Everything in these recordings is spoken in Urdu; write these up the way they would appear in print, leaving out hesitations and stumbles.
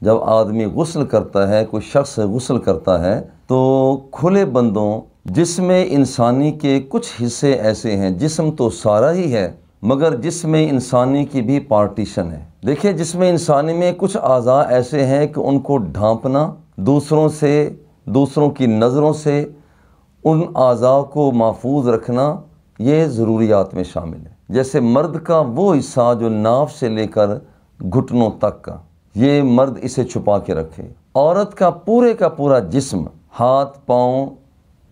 جب آدمی غسل کرتا ہے، کوئی شخص غسل کرتا ہے تو کھلے بندوں جسم انسانی کے کچھ حصے ایسے ہیں، جسم تو سارا ہی ہے مگر جسم انسانی کی بھی پارٹیشن ہے۔ دیکھیں، جسم انسانی میں کچھ اعضاء ایسے ہیں کہ ان کو ڈھانپنا، دوسروں سے، دوسروں کی نظروں سے ان اعضاء کو محفوظ رکھنا، یہ ضروریات میں شامل ہے۔ جیسے مرد کا وہ حصہ جو ناف سے لے کر گھٹنوں تک کا، یہ مرد اسے چھپا کے رکھے۔ عورت کا پورا جسم، ہاتھ، پاؤں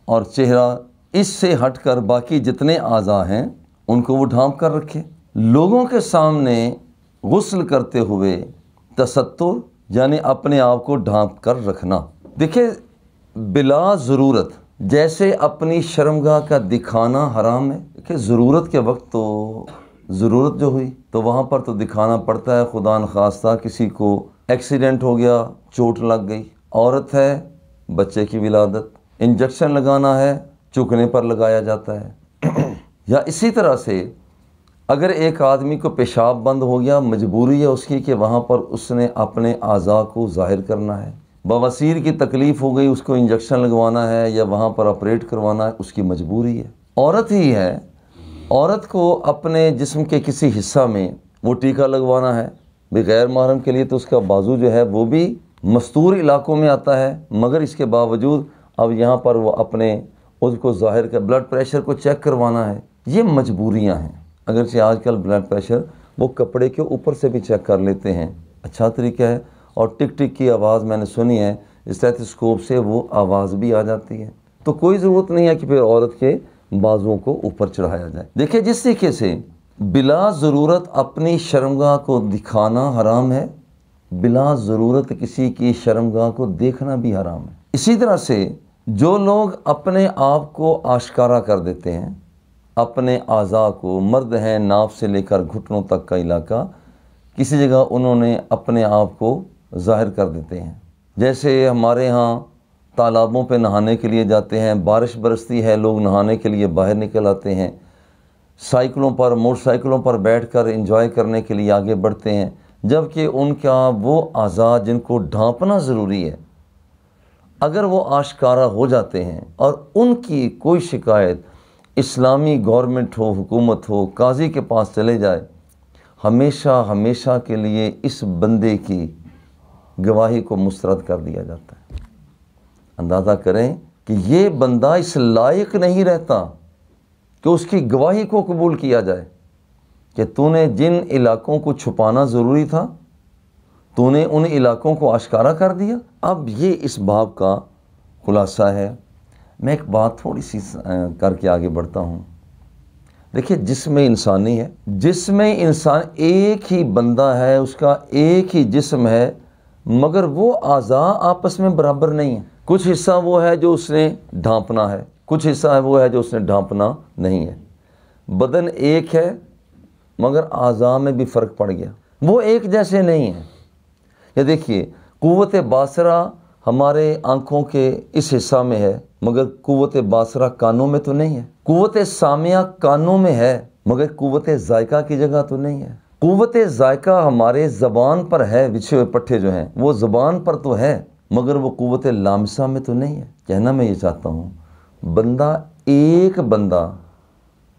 اور چہرہ، اس سے ہٹ کر باقی جتنے اعضاء ہیں ان کو وہ ڈھانپ کر رکھے۔ لوگوں کے سامنے غسل کرتے ہوئے تستر یعنی اپنے آپ کو ڈھانپ کر رکھنا۔ دیکھیں، بلا ضرورت جیسے اپنی شرمگاہ کا دکھانا حرام ہے۔ دیکھیں، ضرورت کے وقت تو ضرورت جو ہوئی تو وہاں پر تو دکھانا پڑتا ہے، خدا نخواستہ کسی کو ایکسیڈنٹ ہو گیا، چوٹ لگ گئی، عورت ہے، بچے کی ولادت، انجیکشن لگانا ہے، چکنے پر لگایا جاتا ہے۔ یا اسی طرح سے اگر ایک آدمی کو پیشاب بند ہو گیا، مجبوری ہے اس کی کہ وہاں پر اس نے اپنے اعضاء کو ظاہر کرنا ہے۔ بواسیر کی تکلیف ہو گئی، اس کو انجیکشن لگوانا ہے یا وہاں پر آپریٹ کروانا ہے، اس کی مجبوری ہے۔ عورت ہی ہے، عورت کو اپنے جسم کے کسی حصہ میں وہ ٹیکہ لگوانا ہے، بغیر محرم کے لیے تو اس کا بازو جو ہے وہ بھی مستور علاقوں میں آتا ہے، مگر اس کے باوجود اب یہاں پر وہ اپنے اس کو ظاہر کر، بلڈ پریشر کو چیک کروانا ہے، یہ مجبوریاں ہیں۔ اگرچہ آج کل بلڈ پریشر وہ کپڑے کے اوپر سے بھی چیک کر لیتے ہیں، اچھا طریقہ ہے، اور ٹک ٹک کی آواز میں نے سنی ہے، اسٹیتھوسکوپ سے وہ آواز بھی آ جاتی ہے، تو کوئی ضرورت نہیں ہے کہ پھر عورت کے بازوؤں کو اوپر چڑھایا جائے۔ دیکھیں، جس طریقے سے بلا ضرورت اپنی شرمگاہ کو دکھانا حرام ہے، بلا ضرورت کسی کی شرمگاہ کو دیکھنا بھی حرام ہے۔ اسی طرح سے جو لوگ اپنے آپ کو آشکارا کر دیتے ہیں، اپنے اعضاء کو، مرد ہیں ناف سے لے کر گھٹنوں تک کا علاقہ، کسی جگہ انہوں نے اپنے آپ کو ظاہر کر دیتے ہیں۔ جیسے ہمارے ہاں تالابوں پہ نہانے کے لیے جاتے ہیں، بارش برستی ہے، لوگ نہانے کے لیے باہر نکل آتے ہیں، سائیکلوں پر، موٹر سائیکلوں پر بیٹھ کر انجوائے کرنے کے لیے آگے بڑھتے ہیں، جبکہ ان کا وہ اعضاء جن کو ڈھانپنا ضروری ہے، اگر وہ آشکارا ہو جاتے ہیں اور ان کی کوئی شکایت اسلامی گورنمنٹ ہو، حکومت ہو، قاضی کے پاس چلے جائے، ہمیشہ کے لیے اس بندے کی گواہی کو مسترد کر دیا جاتا ہے۔ اندازہ کریں کہ یہ بندہ اس لائق نہیں رہتا کہ اس کی گواہی کو قبول کیا جائے کہ تو نے جن علاقوں کو چھپانا ضروری تھا، تو نے ان علاقوں کو آشکارا کر دیا۔ اب یہ اس باب کا خلاصہ ہے۔ میں ایک بات تھوڑی سی کر کے آگے بڑھتا ہوں۔ دیکھیں، جسم انسانی ہے، جسم انسان ایک ہی بندہ ہے، اس کا ایک ہی جسم ہے، مگر وہ اعضاء آپس میں برابر نہیں ہیں۔ کچھ حصہ وہ ہے جو اس نے ڈھانپنا ہے، کچھ حصہ وہ ہے جو اس نے ڈھانپنا نہیں ہے۔ بدن ایک ہے مگر اعضاء میں بھی فرق پڑ گیا، وہ ایک جیسے نہیں ہیں۔ یہ دیکھیے، قوت باصرہ ہمارے آنکھوں کے اس حصہ میں ہے مگر قوت باصرہ کانوں میں تو نہیں ہے۔ قوت سامعہ کانوں میں ہے مگر قوت ذائقہ کی جگہ تو نہیں ہے۔ قوت ذائقہ ہمارے زبان پر ہے، بچھے ہوئے پٹھے جو ہیں وہ زبان پر تو ہے مگر وہ قوت لامسہ میں تو نہیں ہے۔ کہنا میں یہ چاہتا ہوں،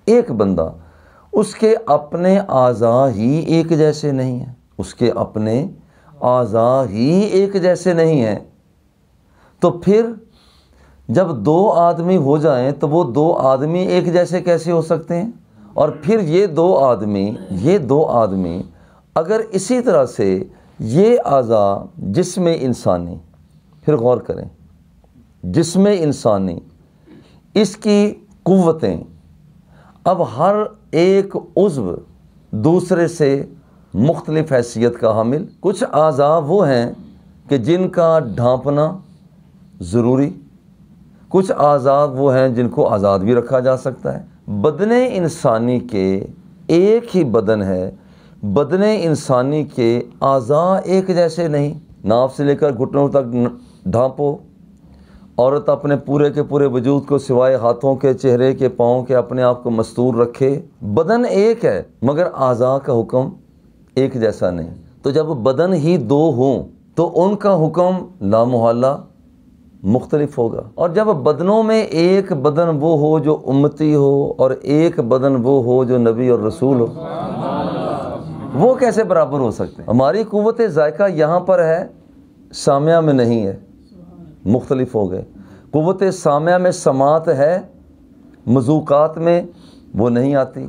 ایک بندہ اس کے اپنے اعضاء ہی ایک جیسے نہیں ہیں، اس کے اپنے اعضاء ہی ایک جیسے نہیں ہیں، تو پھر جب دو آدمی ہو جائیں تو وہ دو آدمی ایک جیسے کیسے ہو سکتے ہیں؟ اور پھر یہ دو آدمی اگر اسی طرح سے یہ اعضاء جسم انسانی، پھر غور کریں، جسم انسانی، اس کی قوتیں، اب ہر ایک عضو دوسرے سے مختلف حیثیت کا حامل، کچھ اعضاء وہ ہیں کہ جن کا ڈھانپنا ضروری، کچھ اعضاء وہ ہیں جن کو آزاد بھی رکھا جا سکتا ہے۔ بدن انسانی کے ایک ہی بدن ہے، بدن انسانی کے اعضاء ایک جیسے نہیں۔ ناف سے لے کر گھٹنوں تک ڈھانپو، عورت اپنے پورے کے پورے وجود کو سوائے ہاتھوں کے، چہرے کے، پاؤں کے اپنے آپ کو مستور رکھے۔ بدن ایک ہے مگر اعضاء کا حکم ایک جیسا نہیں۔ تو جب بدن ہی دو ہوں تو ان کا حکم لامحالہ مختلف ہوگا۔ اور جب بدنوں میں ایک بدن وہ ہو جو امتی ہو اور ایک بدن وہ ہو جو نبی اور رسول ہو، وہ کیسے برابر ہو سکتے ہیں؟ ہماری قوت ذائقہ یہاں پر ہے، سامعہ میں نہیں ہے، مختلف ہو گئے۔ قوت سامعہ میں سماعت ہے، مذوقات میں وہ نہیں آتی۔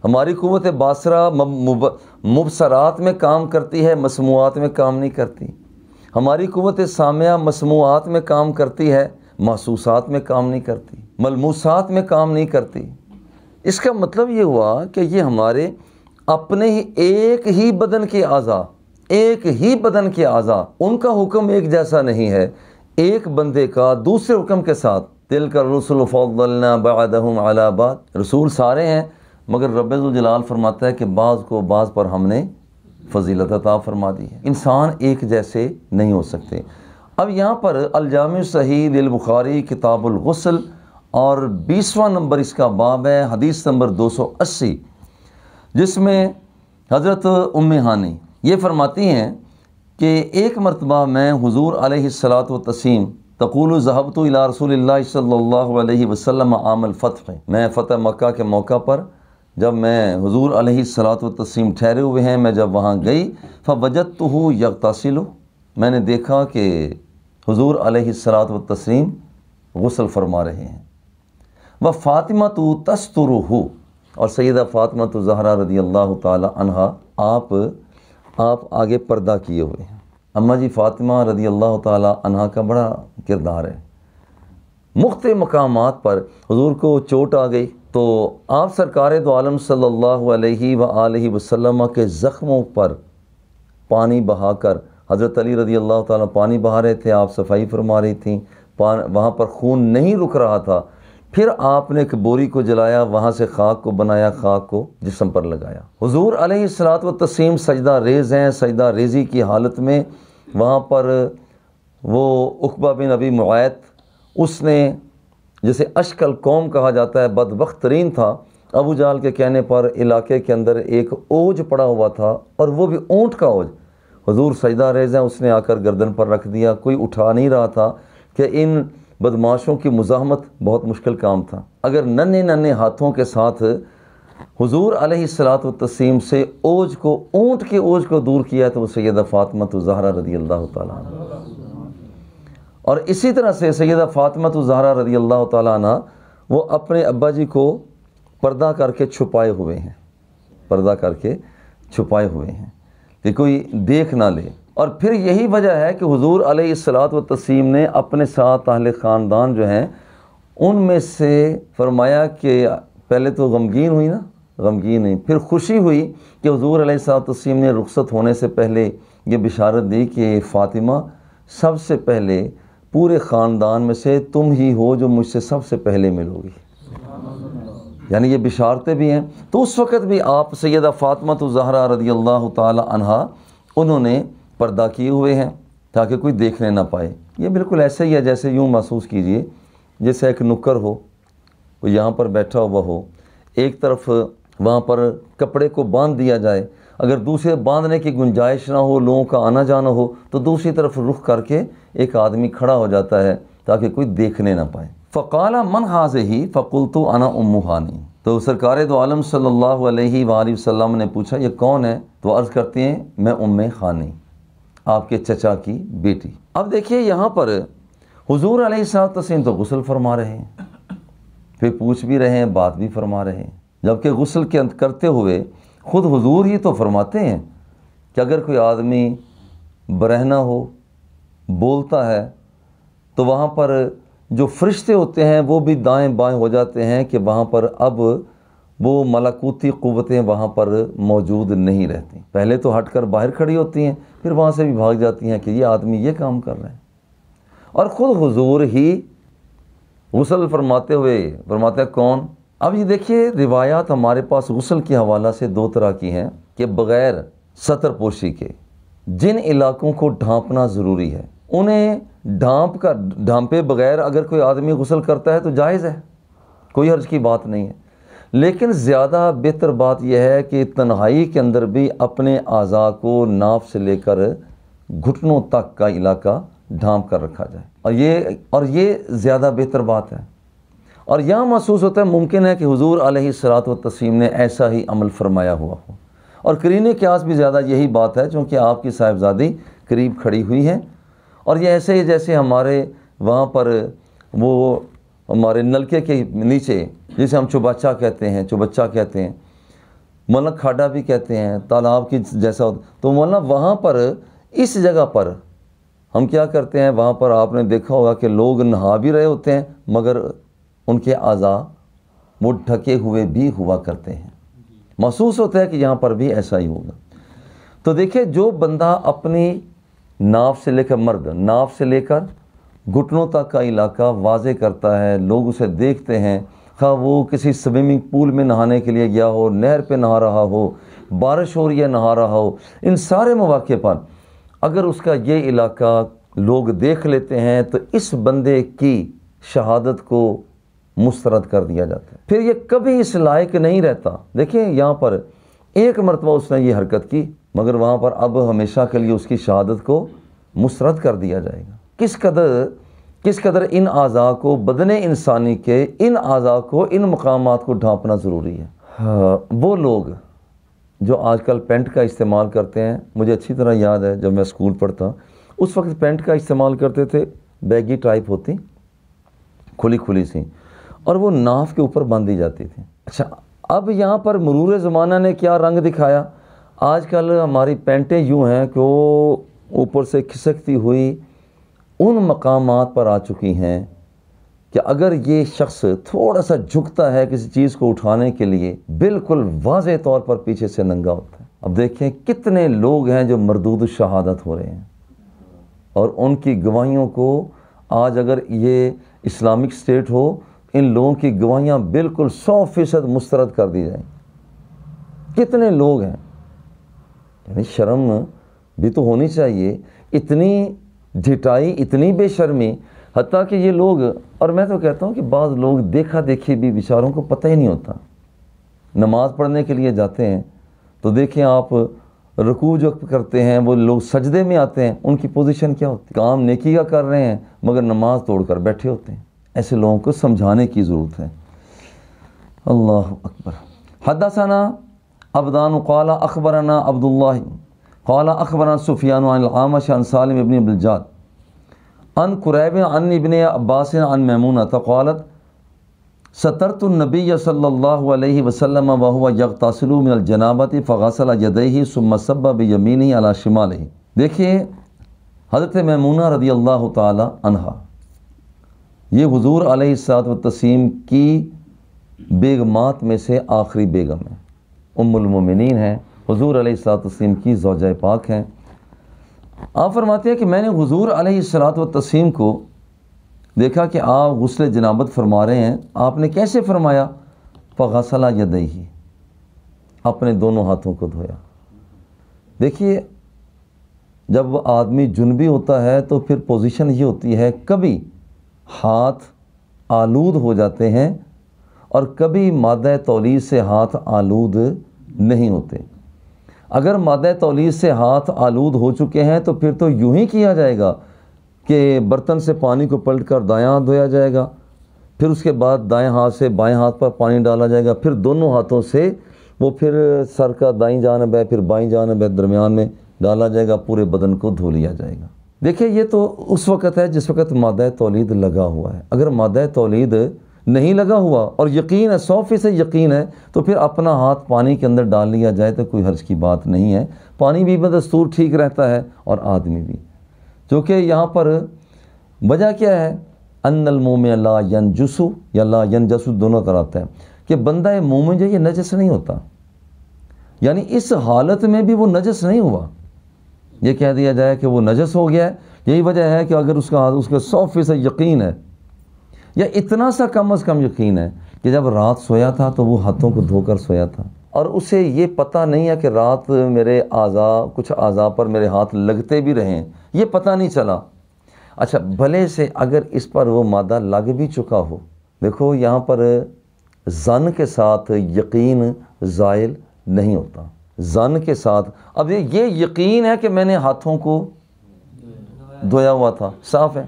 ہماری قوت باصرہ مبصرات میں کام کرتی ہے، مسموعات میں کام نہیں کرتی۔ ہماری قوت سامعہ مسموعات میں کام کرتی ہے، محسوسات میں کام نہیں کرتی، ملموسات میں کام نہیں کرتی۔ اس کا مطلب یہ ہوا کہ یہ ہمارے اپنے ہی ایک ہی بدن کے اعضاء، ایک ہی بدن کے اعضاء، ان کا حکم ایک جیسا نہیں ہے ایک بندے کا دوسرے حکم کے ساتھ۔ تلک الرسل فضلنا بعضهم علی بعض، رسول سارے ہیں مگر رب ذوالجلال فرماتا ہے کہ بعض کو بعض پر ہم نے فضیلت عطا فرما دی ہے۔ انسان ایک جیسے نہیں ہو سکتے۔ اب یہاں پر الجامع صحیح للبخاری کتاب الغسل اور 20واں نمبر اس کا باب ہے، حدیث نمبر 280، جس میں حضرت ام ہانی یہ فرماتی ہیں کہ ایک مرتبہ میں حضور علیہ الصلاۃ والتسلیم تقول ذهبت الى رسول اللہ صلی اللہ علیہ وسلم عام الفتح، میں فتح مکہ کے موقع پر جب میں حضور علیہ الصلاۃ والتسلیم ٹھہرے ہوئے ہیں، میں جب وہاں گئی فوجدتہ یغتسل، میں نے دیکھا کہ حضور علیہ الصلاۃ والتسلیم غسل فرما رہے ہیں۔ وفاطمہ تسترہ، اور سیدہ فاطمہ زہرا رضی اللہ تعالی عنہا آپ آگے پردہ کیے ہوئے ہیں۔ اماں جی فاطمہ رضی اللہ تعالی عنہا کا بڑا کردار ہے۔ مختلف مقامات پر حضور کو چوٹ آ گئی تو آپ سرکار دو عالم صلی اللہ علیہ وآلہ وسلم کے زخموں پر پانی بہا کر، حضرت علی رضی اللہ تعالیٰ پانی بہا رہے تھے، آپ صفائی فرما رہی تھیں، وہاں پر خون نہیں رک رہا تھا، پھر آپ نے ایک بوری کو جلایا، وہاں سے خاک کو بنایا، خاک کو جسم پر لگایا۔ حضور علیہ الصلاۃ والتسلیم سجدہ ریز ہیں، سجدہ ریزی کی حالت میں وہاں پر وہ عقبہ بن ابی معیط، اس نے جسے اشکل قوم کہا جاتا ہے، بدبخت ترین تھا، ابو جہل کے کہنے پر علاقے کے اندر ایک اوج پڑا ہوا تھا اور وہ بھی اونٹ کا اوج، حضور سجدہ ریز ہیں، اس نے آ کر گردن پر رکھ دیا، کوئی اٹھا نہیں رہا تھا کہ ان بدماشوں کی مزاحمت بہت مشکل کام تھا۔ اگر ننھے ننھے ہاتھوں کے ساتھ حضور علیہ الصلاۃ والتسلیم سے اوج کو، اونٹ کے اوج کو دور کیا تو وہ سیدہ فاطمہ زہرا رضی اللہ تعالیٰ عنہ، اور اسی طرح سے سیدہ فاطمہ زہرا رضی اللہ تعالیٰ عنہ وہ اپنے ابا جی کو پردہ کر کے چھپائے ہوئے ہیں، پردہ کر کے چھپائے ہوئے ہیں کہ کوئی دیکھ نہ لے۔ اور پھر یہی وجہ ہے کہ حضور علیہ الصلاۃ والتسلیم نے اپنے ساتھ اہل خاندان جو ہیں ان میں سے فرمایا کہ پہلے تو غمگین ہوئی نا، غمگین ہوئی، پھر خوشی ہوئی کہ حضور علیہ الصلاۃ والتسلیم نے رخصت ہونے سے پہلے یہ بشارت دی کہ فاطمہ سب سے پہلے پورے خاندان میں سے تم ہی ہو جو مجھ سے سب سے پہلے ملو گی، یعنی یہ بشارتیں بھی ہیں۔ تو اس وقت بھی آپ سیدہ فاطمہ زہرا رضی اللہ تعالی عنہا انہوں نے پردہ کیے ہوئے ہیں تاکہ کوئی دیکھنے نہ پائے۔ یہ بالکل ایسے ہی ہے جیسے یوں محسوس کیجئے جیسے ایک نکر ہو، وہ یہاں پر بیٹھا ہوا ہو، ایک طرف وہاں پر کپڑے کو باندھ دیا جائے، اگر دوسرے باندھنے کی گنجائش نہ ہو، لوگوں کا آنا جانا ہو تو دوسری طرف رخ کر کے ایک آدمی کھڑا ہو جاتا ہے تاکہ کوئی دیکھنے نہ پائے۔ فقال من هذه فقلت انا ام ہانی، تو سرکار دو عالم صلی اللہ علیہ وآلہ وسلم نے پوچھا یہ کون ہے؟ تو عرض کرتے ہیں میں ام ہانی، آپ کے چچا کی بیٹی۔ اب دیکھیے یہاں پر حضور علیہ السلام تو غسل فرما رہے ہیں، پھر پوچھ بھی رہے ہیں، بات بھی فرما رہے ہیں، جبکہ غسل کے کرتے ہوئے خود حضور ہی تو فرماتے ہیں کہ اگر کوئی آدمی برہنہ ہو، بولتا ہے تو وہاں پر جو فرشتے ہوتے ہیں وہ بھی دائیں بائیں ہو جاتے ہیں کہ وہاں پر اب وہ ملکوتی قوتیں وہاں پر موجود نہیں رہتی، پہلے تو ہٹ کر باہر کھڑی ہوتی ہیں، پھر وہاں سے بھی بھاگ جاتی ہیں کہ یہ آدمی یہ کام کر رہے ہیں، اور خود حضور ہی غسل فرماتے ہوئے فرماتے ہیں کون؟ اب یہ دیکھیے روایات ہمارے پاس غسل کے حوالہ سے دو طرح کی ہیں کہ بغیر ستر پوشی کے جن علاقوں کو ڈھانپنا ضروری ہے انہیں ڈھانپے بغیر اگر کوئی آدمی غسل کرتا ہے تو جائز ہے، کوئی حرج کی بات نہیں ہے، لیکن زیادہ بہتر بات یہ ہے کہ تنہائی کے اندر بھی اپنے اعضاء کو ناف سے لے کر گھٹنوں تک کا علاقہ ڈھانپ کر رکھا جائے، اور یہ زیادہ بہتر بات ہے۔ اور یہاں محسوس ہوتا ہے ممکن ہے کہ حضور علیہ الصلوۃ والتسلیم نے ایسا ہی عمل فرمایا ہوا ہو، اور قرینِ قیاس بھی زیادہ یہی بات ہے، چونکہ آپ کی صاحبزادی قریب کھڑی ہوئی ہیں، اور یہ ایسے ہی جیسے ہمارے وہاں پر وہ ہمارے نلکے کے نیچے جسے ہم چوبچہ کہتے ہیں، مولانا کھاڈا بھی کہتے ہیں، تالاب کی جیسا ہوتا، تو مولانا وہاں پر اس جگہ پر ہم کیا کرتے ہیں، وہاں پر آپ نے دیکھا ہوگا کہ لوگ نہا بھی رہے ہوتے ہیں مگر ان کے اعضاء وہ ڈھکے ہوئے بھی ہوا کرتے ہیں۔ محسوس ہوتا ہے کہ یہاں پر بھی ایسا ہی ہوگا۔ تو دیکھیں، جو بندہ اپنی ناف سے لے کر گھٹنوں تک کا علاقہ واضح کرتا ہے، لوگ اسے دیکھتے ہیں، خواہ وہ کسی سوئمنگ پول میں نہانے کے لیے گیا ہو، نہر پہ نہا رہا ہو، بارش ہو رہی ہے نہا رہا ہو، ان سارے مواقع پر اگر اس کا یہ علاقہ لوگ دیکھ لیتے ہیں تو اس بندے کی شہادت کو مسترد کر دیا جاتا ہے، پھر یہ کبھی اس لائق نہیں رہتا۔ دیکھیں یہاں پر ایک مرتبہ اس نے یہ حرکت کی، مگر وہاں پر اب ہمیشہ کے لیے اس کی شہادت کو مسترد کر دیا جائے گا۔ کس قدر ان اعضاء کو، بدن انسانی کے ان اعضاء کو، ان مقامات کو ڈھانپنا ضروری ہے۔ وہ لوگ جو آج کل پینٹ کا استعمال کرتے ہیں، مجھے اچھی طرح یاد ہے جب میں اسکول پڑھتا اس وقت پینٹ کا استعمال کرتے تھے، بیگی ٹائپ ہوتی، کھلی سی، اور وہ ناف کے اوپر باندھی جاتی تھی۔ اچھا، اب یہاں پر مرور زمانہ نے کیا رنگ دکھایا، آج کل ہماری پینٹیں یوں ہیں کہ وہ اوپر سے کھسکتی ہوئی ان مقامات پر آ چکی ہیں کہ اگر یہ شخص تھوڑا سا جھکتا ہے کسی چیز کو اٹھانے کے لیے، بالکل واضح طور پر پیچھے سے ننگا ہوتا ہے۔ اب دیکھیں کتنے لوگ ہیں جو مردود الشہادت ہو رہے ہیں، اور ان کی گواہیوں کو آج اگر یہ اسلامک اسٹیٹ ہو، ان لوگوں کی گواہیاں بالکل 100% مسترد کر دی جائیں۔ کتنے لوگ ہیں، یعنی شرم بھی تو ہونی چاہیے، اتنی ڈھٹائی، اتنی بے شرمی، حتیٰ کہ یہ لوگ، اور میں تو کہتا ہوں کہ بعض لوگ دیکھا دیکھی بھی بیچاروں کو پتہ ہی نہیں ہوتا، نماز پڑھنے کے لیے جاتے ہیں تو دیکھیں آپ رکوع جو کرتے ہیں، وہ لوگ سجدے میں آتے ہیں، ان کی پوزیشن کیا ہوتی ہے، کام نیکی کا کر رہے ہیں مگر نماز توڑ کر بیٹھے ہوتے ہیں۔ ایسے لوگوں کو سمجھانے کی ضرورت ہے۔ اللہ اکبر۔ حدثنا عبدان قال اخبرنا عبداللہ قال اخبرنا سفیان عن العامش عن سالم ابن بلجاد عن قریب عن ابن عباس عن میمونہ قالت سترت النبی صلی اللہ علیہ وسلم وهو یغتسل من الجنابۃ فغسل یدیہ ثم صب بیمینہ علی شمالہ۔ دیکھیے حضرت میمونہ رضی اللہ تعالی عنہا، یہ حضور علیہ الصلوۃ والتسلیم کی بیگمات میں سے آخری بیگم ہے، ام المومنین ہیں، حضور علیہ الصلوۃ والتسلیم کی زوجہ پاک ہیں۔ آپ فرماتے ہیں کہ میں نے حضور علیہ الصلوۃ والتسلیم کو دیکھا کہ آپ غسل جنابت فرما رہے ہیں۔ آپ نے کیسے فرمایا؟ فغسل یدیہ، اپنے دونوں ہاتھوں کو دھویا۔ دیکھیے جب آدمی جنبی ہوتا ہے تو پھر پوزیشن یہ ہوتی ہے، کبھی ہاتھ آلود ہو جاتے ہیں اور کبھی مادہ تولید سے ہاتھ آلود نہیں ہوتے۔ اگر مادہ تولید سے ہاتھ آلود ہو چکے ہیں تو پھر تو یوں ہی کیا جائے گا کہ برتن سے پانی کو پلٹ کر دایاں ہاتھ دھویا جائے گا، پھر اس کے بعد دائیں ہاتھ سے بائیں ہاتھ پر پانی ڈالا جائے گا، پھر دونوں ہاتھوں سے وہ پھر سر کا دائیں جانب ہے، پھر بائیں جانب ہے، درمیان میں ڈالا جائے گا، پورے بدن کو دھو لیا جائے گا۔ دیکھیں یہ تو اس وقت ہے جس وقت مادہ تولید لگا ہوا ہے۔ اگر مادہ تولید نہیں لگا ہوا اور یقین ہے، 100% یقین ہے، تو پھر اپنا ہاتھ پانی کے اندر ڈال لیا جائے تو کوئی حرج کی بات نہیں ہے۔ پانی بھی بدستور ٹھیک رہتا ہے اور آدمی بھی، کیونکہ یہاں پر وجہ کیا ہے، ان المومن لا ینجس یا لا ینجس دونوں طرح آتا ہے کہ بندہ مومن جو یہ نجس نہیں ہوتا، یعنی اس حالت میں بھی وہ نجس نہیں ہوا، یہ کہہ دیا جائے کہ وہ نجس ہو گیا ہے۔ یہی وجہ ہے کہ اگر اس کا 100% یقین ہے یا اتنا سا کم از کم یقین ہے کہ جب رات سویا تھا تو وہ ہاتھوں کو دھو کر سویا تھا، اور اسے یہ پتہ نہیں ہے کہ رات میرے کچھ اعضاء پر میرے ہاتھ لگتے بھی رہیں، یہ پتہ نہیں چلا۔ اچھا بھلے سے اگر اس پر وہ مادہ لگ بھی چکا ہو، دیکھو یہاں پر ظن کے ساتھ یقین زائل نہیں ہوتا، ظن کے ساتھ۔ اب یہ یقین ہے کہ میں نے ہاتھوں کو دھویا ہوا تھا، صاف ہے۔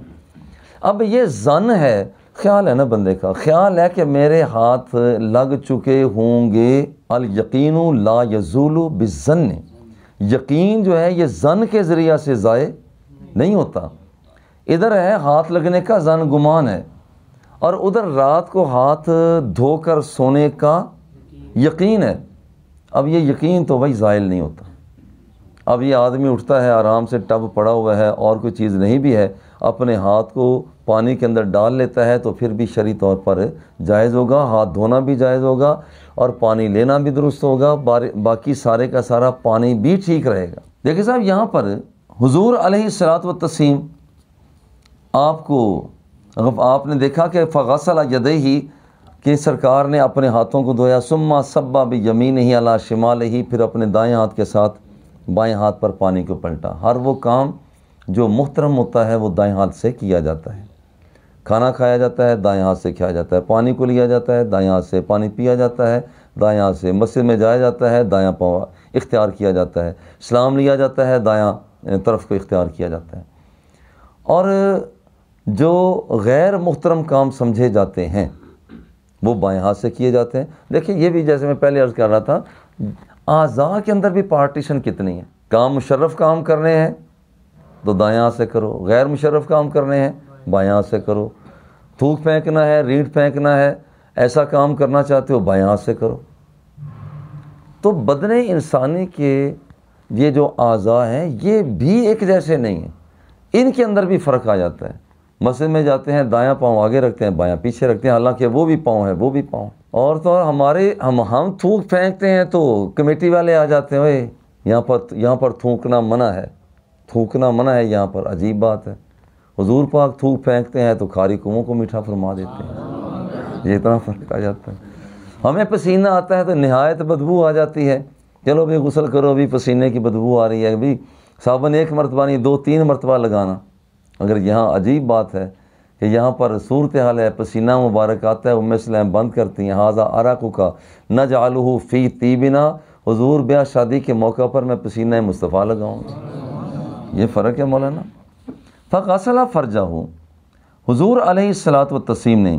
اب یہ ظن ہے، خیال ہے نا بندے کا، خیال ہے کہ میرے ہاتھ لگ چکے ہوں گے۔ الیقین لا یزول بالظن، یقین جو ہے یہ ظن کے ذریعہ سے ضائع نہیں ہوتا۔ ادھر ہے ہاتھ لگنے کا ظن، گمان ہے، اور ادھر رات کو ہاتھ دھو کر سونے کا یقین ہے۔ اب یہ یقین تو بھائی زائل نہیں ہوتا۔ اب یہ آدمی اٹھتا ہے، آرام سے ٹب پڑا ہوا ہے اور کوئی چیز نہیں بھی ہے، اپنے ہاتھ کو پانی کے اندر ڈال لیتا ہے تو پھر بھی شرعی طور پر جائز ہوگا، ہاتھ دھونا بھی جائز ہوگا اور پانی لینا بھی درست ہوگا، باقی سارے کا سارا پانی بھی ٹھیک رہے گا۔ دیکھیں صاحب، یہاں پر حضور علیہ الصلوۃ والتسلیم آپ نے دیکھا کہ فغسل یدیہ، کہ سرکار نے اپنے ہاتھوں کو دھویا، ثم صب بیمینہ علی شمالہ، پھر اپنے دائیں ہاتھ کے ساتھ بائیں ہاتھ پر پانی کو پلٹا۔ ہر وہ کام جو محترم ہوتا ہے وہ دائیں ہاتھ سے کیا جاتا ہے۔ کھانا کھایا جاتا ہے دائیں ہاتھ سے کھایا جاتا ہے، پانی کو لیا جاتا ہے دائیں ہاتھ سے، پانی پیا جاتا ہے دائیں ہاتھ سے، مسجد میں جایا جاتا ہے دایاں پاؤں اختیار کیا جاتا ہے، سلام لیا جاتا ہے دایاں طرف کو اختیار کیا جاتا ہے۔ اور جو غیر محترم کام سمجھے جاتے ہیں وہ بائیں ہاتھ سے کیے جاتے ہیں۔ دیکھیں یہ بھی جیسے میں پہلے عرض کر رہا تھا، اعضاء کے اندر بھی پارٹیشن کتنی ہے۔ کام مشرف کام کرنے ہیں تو دائیں ہاتھ سے کرو، غیر مشرف کام کرنے ہیں بائیں ہاتھ سے کرو، تھوک پھینکنا ہے، ریڑھ پھینکنا ہے، ایسا کام کرنا چاہتے ہو بائیں ہاتھ سے کرو۔ تو بدن انسانی کے یہ جو اعضاء ہیں یہ بھی ایک جیسے نہیں ہیں، ان کے اندر بھی فرق آ جاتا ہے۔ مسجد میں جاتے ہیں دایاں پاؤں آگے رکھتے ہیں بایاں پیچھے رکھتے ہیں، حالانکہ وہ بھی پاؤں ہے وہ بھی پاؤں۔ اور تو ہم تھوک پھینکتے ہیں تو کمیٹی والے آ جاتے ہیں، اوے یہاں پر تھوکنا منع ہے، تھوکنا منع ہے یہاں پر، عجیب بات ہے۔ حضور پاک تھوک پھینکتے ہیں تو کھاری کنووں کو میٹھا فرما دیتے ہیں، یہ اتنا فرق آ جاتا ہے۔ ہمیں پسینہ آتا ہے تو نہایت بدبو آ جاتی ہے، چلو بھی غسل کرو، بھی پسینے کی بدبو آ رہی ہے، بھی صابن ایک مرتبہ نہیں 2-3 مرتبہ لگانا۔ اگر یہاں عجیب بات ہے کہ یہاں پر صورتحال ہے، پسینہ مبارک آتا ہے، ام سلیم بند کرتی ہیں، ھذا عرقک نجعلہ فی طیبنا، حضور بیاہ شادی کے موقع پر میں پسینہ مصطفیٰ لگاؤں گا، یہ فرق ہے مولانا۔ فغسل فرجہ، حضور علیہ الصلوۃ والتسلیم نے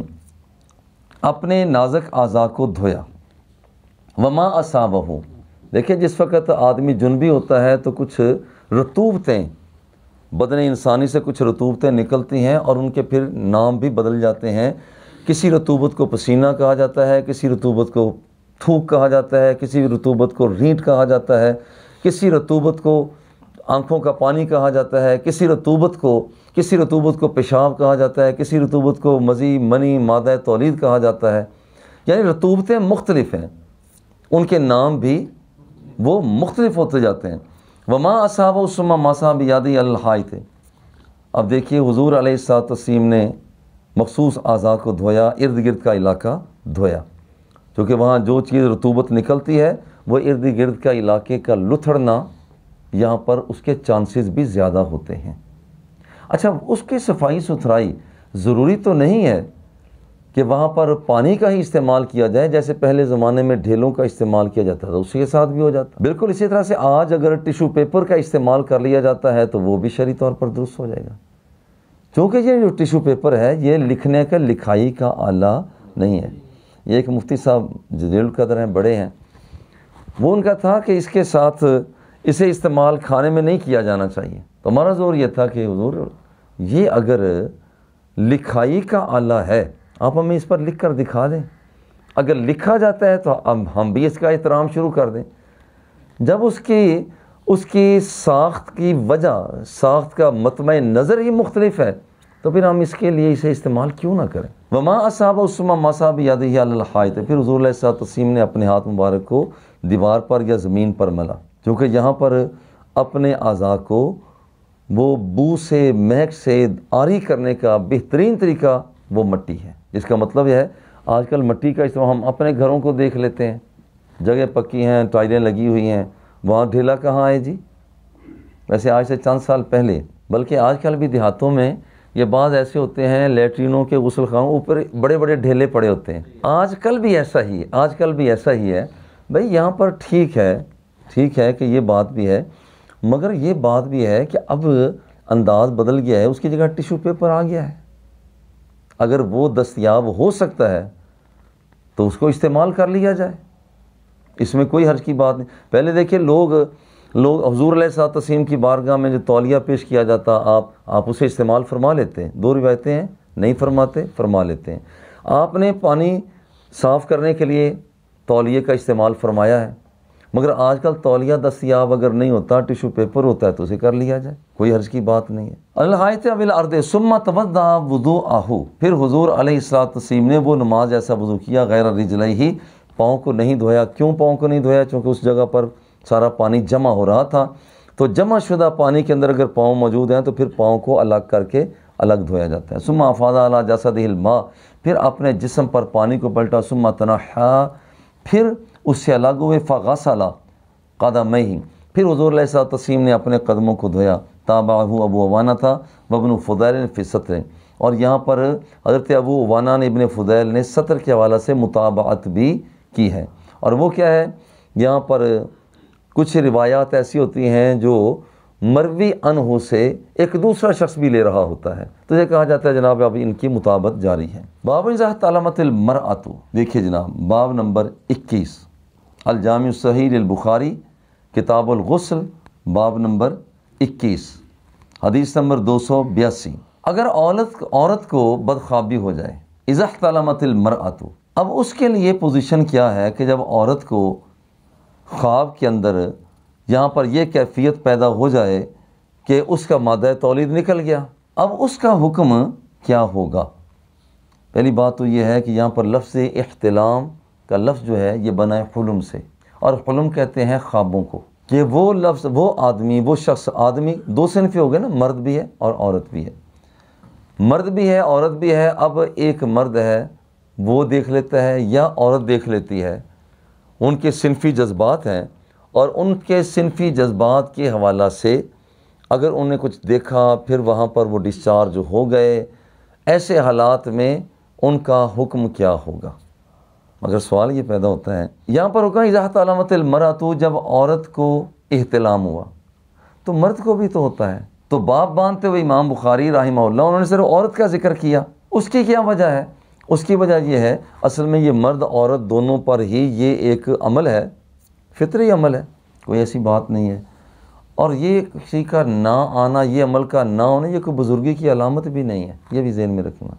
اپنے نازک اعضاء کو دھویا۔ وما اصابہ، دیکھیں جس وقت آدمی جنبی ہوتا ہے تو کچھ رطوبتیں بدن انسانی سے کچھ رطوبتیں نکلتی ہیں اور ان کے پھر نام بھی بدل جاتے ہیں۔ کسی رطوبت کو پسینہ کہا جاتا ہے، کسی رطوبت کو تھوک کہا جاتا ہے، کسی رطوبت کو رینٹ کہا جاتا ہے، کسی رطوبت کو آنکھوں کا پانی کہا جاتا ہے، کسی رطوبت کو پیشاب کہا جاتا ہے، کسی رطوبت کو مزی منی مادہ تولید کہا جاتا ہے۔ یعنی رطوبتیں مختلف ہیں، ان کے نام بھی وہ مختلف ہوتے جاتے ہیں۔ وما اصابہ ثم مسح بیدہ الحائط، اب دیکھیے حضور علیہ الصلوۃ والتسلیم نے مخصوص اعضاء کو دھویا، ارد گرد کا علاقہ دھویا، کیونکہ وہاں جو چیز رطوبت نکلتی ہے وہ ارد گرد کا علاقے کا لتھڑنا، یہاں پر اس کے چانسز بھی زیادہ ہوتے ہیں۔ اچھا، اس کی صفائی ستھرائی ضروری تو نہیں ہے کہ وہاں پر پانی کا ہی استعمال کیا جائے، جیسے پہلے زمانے میں ڈھیلوں کا استعمال کیا جاتا تھا اس کے ساتھ بھی ہو جاتا۔ بالکل اسی طرح سے آج اگر ٹیشو پیپر کا استعمال کر لیا جاتا ہے تو وہ بھی شرعی طور پر درست ہو جائے گا، چونکہ یہ جو ٹیشو پیپر ہے یہ لکھنے کا لکھائی کا آلہ نہیں ہے۔ یہ ایک مفتی صاحب جلیل القدر ہیں، بڑے ہیں، وہ ان کا تھا کہ اس کے ساتھ اسے استعمال کھانے میں نہیں کیا جانا چاہیے، تو ہمارا زور یہ تھا کہ حضور یہ اگر لکھائی کا آلہ ہے آپ ہمیں اس پر لکھ کر دکھا دیں، اگر لکھا جاتا ہے تو ہم بھی اس کا احترام شروع کر دیں۔ جب اس کی ساخت کی وجہ، ساخت کا مطمع نظر ہی مختلف ہے تو پھر ہم اس کے لیے اسے استعمال کیوں نہ کریں۔ وما اصابہ ثم مسح بیدہ علی الحائط، پھر حضور علیہ الصلوۃ والتسلیم نے اپنے ہاتھ مبارک کو دیوار پر یا زمین پر ملا، کیونکہ یہاں پر اپنے اعضاء کو وہ بو سے، مہک سے عاری کرنے کا بہترین طریقہ وہ مٹی ہے۔ جس کا مطلب یہ ہے آج کل مٹی کا استعمال ہم اپنے گھروں کو دیکھ لیتے ہیں، جگہ پکی ہیں، ٹائلیں لگی ہوئی ہیں، وہاں ڈھیلا کہاں ہے جی؟ ویسے آج سے چند سال پہلے، بلکہ آج کل بھی دیہاتوں میں یہ بعض ایسے ہوتے ہیں لیٹرینوں کے غسل خانوں اوپر بڑے بڑے ڈھیلے پڑے ہوتے ہیں۔ آج کل بھی ایسا ہی ہے بھائی، یہاں پر ٹھیک ہے کہ یہ بات بھی ہے، مگر یہ بات بھی ہے کہ اب انداز بدل گیا ہے، اس کی جگہ ٹیشو پیپر آ گیا ہے، اگر وہ دستیاب ہو سکتا ہے تو اس کو استعمال کر لیا جائے، اس میں کوئی حرج کی بات نہیں۔ پہلے دیکھیں لوگ حضور علیہ الصلوۃ والتسلیم کی بارگاہ میں جو تولیہ پیش کیا جاتا آپ اسے استعمال فرما لیتے ہیں، دو روایتیں ہیں، نہیں فرماتے، فرما لیتے ہیں۔ آپ نے پانی صاف کرنے کے لیے تولیے کا استعمال فرمایا ہے، مگر آج کل تولیہ دستیاب اگر نہیں ہوتا، ٹیشو پیپر ہوتا ہے تو اسے کر لیا جائے، کوئی حرج کی بات نہیں ہے۔ الحائط بالارض ثم توضأ وضوءہ، پھر حضور علیہ الصلوۃ والتسلیم نے وہ نماز ایسا وضو کیا غیر رجلیہ، پاؤں کو نہیں دھویا۔ کیوں پاؤں کو نہیں دھویا؟ چونکہ اس جگہ پر سارا پانی جمع ہو رہا تھا، تو جمع شدہ پانی کے اندر اگر پاؤں موجود ہیں تو پھر پاؤں کو الگ کر کے الگ دھویا جاتا ہے۔ ثم افاض علی جسدہ الماء، پھر اپنے جسم پر پانی کو پلٹا۔ ثم تنحى، پھر اس سے الگ ہوئے۔ فغسل قدمیہ، پھر حضور علیہ الصلوۃ والتسلیم نے اپنے قدموں کو دھویا۔ تابعہ ابو عوانہ تھا وابن فضیل فی السطر، اور یہاں پر حضرت ابو عوانہ نے ابن فضیل نے سطر کے حوالہ سے متابعت بھی کی ہے۔ اور وہ کیا ہے؟ یہاں پر کچھ روایات ایسی ہوتی ہیں جو مروی عنہ سے ایک دوسرا شخص بھی لے رہا ہوتا ہے، تو یہ کہا جاتا ہے جناب ابھی ان کی مطابقت جاری ہے۔ باب اذا احتلمت المرأۃ، دیکھیے جناب باب نمبر 21، الجامع الصحیح للبخاری کتاب الغسل، باب نمبر 21، حدیث نمبر 282۔ اگر عورت کو بدخوابی ہو جائے، اذا احتلمت المرأۃ، اب اس کے لیے پوزیشن کیا ہے کہ جب عورت کو خواب کے اندر یہاں پر یہ کیفیت پیدا ہو جائے کہ اس کا مادہ تولید نکل گیا، اب اس کا حکم کیا ہوگا؟ پہلی بات تو یہ ہے کہ یہاں پر لفظ احتلام کا لفظ جو ہے یہ بنا ہے حلم سے، اور حلم کہتے ہیں خوابوں کو، کہ وہ لفظ وہ آدمی وہ شخص، آدمی دو صنفیں ہو گئے نا، مرد بھی ہے اور عورت بھی ہے، مرد بھی ہے عورت بھی ہے۔ اب ایک مرد ہے وہ دیکھ لیتا ہے یا عورت دیکھ لیتی ہے، ان کے صنفی جذبات ہیں، اور ان کے صنفی جذبات کے حوالہ سے اگر انہیں کچھ دیکھا پھر وہاں پر وہ ڈسچارج ہو گئے، ایسے حالات میں ان کا حکم کیا ہوگا؟ مگر سوال یہ پیدا ہوتا ہے یہاں پر ہوگا اذا احتلمت المرأۃ، جب عورت کو احتلام ہوا تو مرد کو بھی تو ہوتا ہے، تو باب باندھتے ہوئے امام بخاری رحمہ اللہ انہوں نے صرف عورت کا ذکر کیا۔ اس کی کیا وجہ ہے؟ اس کی وجہ یہ ہے اصل میں یہ مرد عورت دونوں پر ہی یہ ایک عمل ہے، فطری عمل ہے، کوئی ایسی بات نہیں ہے، اور یہ کسی کا نہ آنا، یہ عمل کا نہ ہونا یہ کوئی بزرگی کی علامت بھی نہیں ہے، یہ بھی ذہن میں رکھنا۔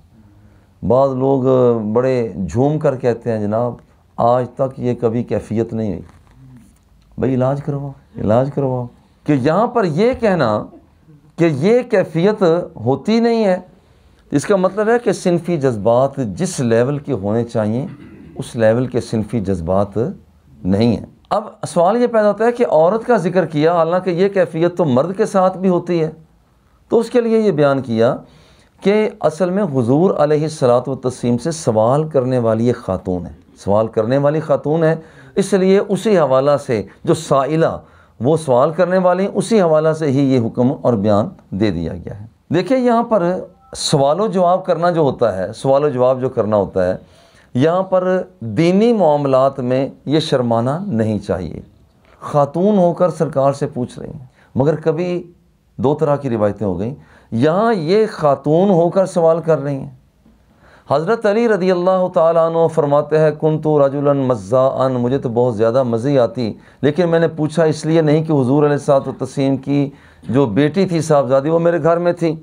بعض لوگ بڑے جھوم کر کہتے ہیں جناب آج تک یہ کبھی کیفیت نہیں ہوئی، بھئی علاج کرواؤ، کہ یہاں پر یہ کہنا کہ یہ کیفیت ہوتی نہیں ہے، اس کا مطلب ہے کہ صنفی جذبات جس لیول کے ہونے چاہیے اس لیول کے صنفی جذبات نہیں ہیں۔ اب سوال یہ پیدا ہوتا ہے کہ عورت کا ذکر کیا، حالانکہ یہ کیفیت تو مرد کے ساتھ بھی ہوتی ہے، تو اس کے لیے یہ بیان کیا کہ اصل میں حضور علیہ الصلوۃ والتسلیم سے سوال کرنے والی ایک خاتون ہے، اس لیے اسی حوالہ سے جو سائلہ وہ سوال کرنے والی ہیں اسی حوالہ سے ہی یہ حکم اور بیان دے دیا گیا ہے۔ دیکھیں یہاں پر سوال و جواب کرنا جو ہوتا ہے، سوال و جواب جو کرنا ہوتا ہے، یہاں پر دینی معاملات میں یہ شرمانا نہیں چاہیے۔ خاتون ہو کر سرکار سے پوچھ رہی ہیں، مگر کبھی دو طرح کی روایتیں ہو گئیں، یہاں یہ خاتون ہو کر سوال کر رہی ہیں۔ حضرت علی رضی اللہ تعالیٰ عنہ فرماتے ہیں کنت رجلا مزاء، مجھے تو بہت زیادہ مزے آتی، لیکن میں نے پوچھا اس لیے نہیں کہ حضور علیہ الصلوۃ والتسلیم کی جو بیٹی تھی صاحبزادی وہ میرے گھر میں تھی،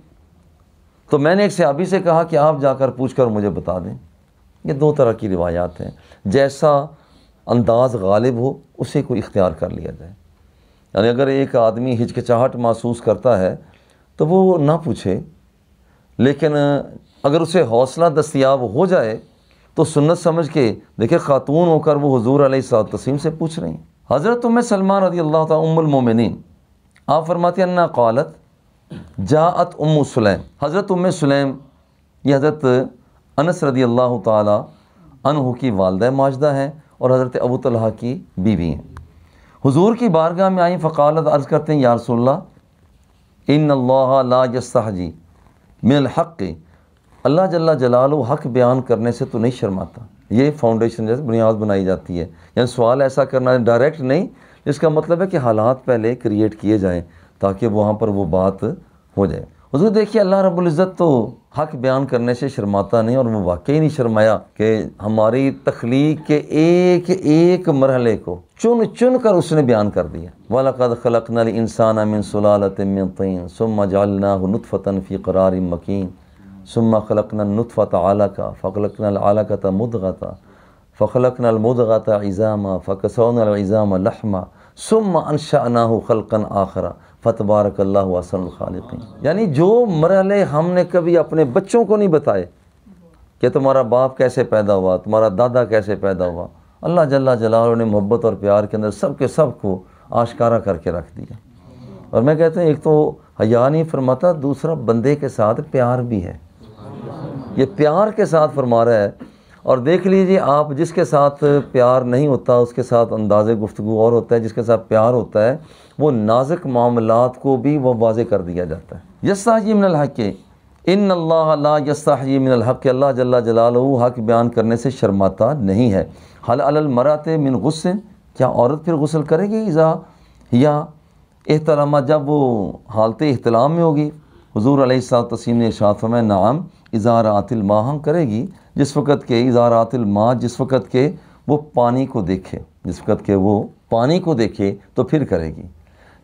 تو میں نے ایک صحابی سے کہا کہ آپ جا کر پوچھ کر مجھے بتا دیں۔ یہ دو طرح کی روایات ہیں، جیسا انداز غالب ہو اسے کو اختیار کر لیا جائے، یعنی اگر ایک آدمی ہچکچاہٹ محسوس کرتا ہے تو وہ نہ پوچھے، لیکن اگر اسے حوصلہ دستیاب ہو جائے تو سنت سمجھ کے دیکھیں خاتون ہو کر وہ حضور علیہ الصلوۃ والتسلیم سے پوچھ رہی ہیں۔ حضرت ام سلمہ رضی اللہ تعالیٰ ام المومنین، آپ فرماتی ہیں انہا قالت جاءت ام سلیم، حضرت ام سلیم یہ حضرت انس رضی اللہ تعالیٰ عنہ کی والدہ ماجدہ ہیں اور حضرت ابو طلحہ کی بیوی ہیں، حضور کی بارگاہ میں آئیں، فقالت عرض کرتے ہیں یا رسول اللہ ان اللہ لا یستحجی من الحق، اللہ جل جلالہ حق بیان کرنے سے تو نہیں شرماتا۔ یہ فاؤنڈیشن جیسے بنیاد بنائی جاتی ہے، یعنی سوال ایسا کرنا ڈائریکٹ نہیں، اس کا مطلب ہے کہ حالات پہلے کریٹ کیے جائیں تاکہ وہاں پر وہ بات ہو جائے۔ حضور دیکھیے اللہ رب العزت تو حق بیان کرنے سے شرماتا نہیں، اور وہ واقعی نہیں شرمایا کہ ہماری تخلیق کے ایک ایک مرحلے کو چن چن کر اس نے بیان کر دیا۔ وَلَقَدْ خَلَقْنَا الْإِنسَانَ مِنْ سُلَالَةٍ مِّن طِينٍ ثُمَّ جَعَلْنَاهُ نُطْفَةً فِي قَرَارٍ مَّكِينٍ ثُمَّ خَلَقْنَا النُّطْفَةَ عَلَقَةً فَخَلَقْنَا الْعَلَقَةَ مُضْغَةً فَخَلَقْنَا الْمُضْغَةَ عِظَامًا فَكَسَوْنَا الْعِظَامَ لَحْمًا ثُمَّ أَنشَأْنَاهُ خَلْقًا آخَرَ فَتَبَارَكَ اللَّهُ أَحْسَنُ الْخَالِقِينَ۔ یعنی جو مرحلے ہم نے کبھی اپنے بچوں کو نہیں بتائے کہ تمہارا باپ کیسے پیدا ہوا، تمہارا دادا کیسے پیدا ہوا، اللہ جل جلالہ نے محبت اور پیار کے اندر سب کے سب کو آشکارا کر کے رکھ دیا۔ اور میں کہتا ہوں ایک تو حیا نہیں فرماتا، دوسرا بندے کے ساتھ پیار بھی ہے، یہ پیار کے ساتھ فرما رہا ہے۔ اور دیکھ لیجیے آپ، جس کے ساتھ پیار نہیں ہوتا اس کے ساتھ انداز گفتگو اور ہوتا ہے، جس کے ساتھ پیار ہوتا ہے وہ نازک معاملات کو بھی وہ واضح کر دیا جاتا ہے۔ یستحیی من الحق ان اللہ لا یستحیی من الحق، اللہ جل جلالہ حق بیان کرنے سے شرماتا نہیں ہے۔ حل علی المرأۃ من غسل، کیا عورت پھر غسل کرے گی؟ اذا یا احتلامہ، جب وہ حالت احتلام میں ہوگی۔ حضور علیہ الصلوۃ والتسلیم نے ارشاد فرمایا نعم اذا رأت الماء، ہم کرے گی جس وقت کہ اذا رأت الماء، جس وقت کہ وہ پانی کو دیکھے، جس وقت کہ وہ پانی کو دیکھے تو پھر کرے گی۔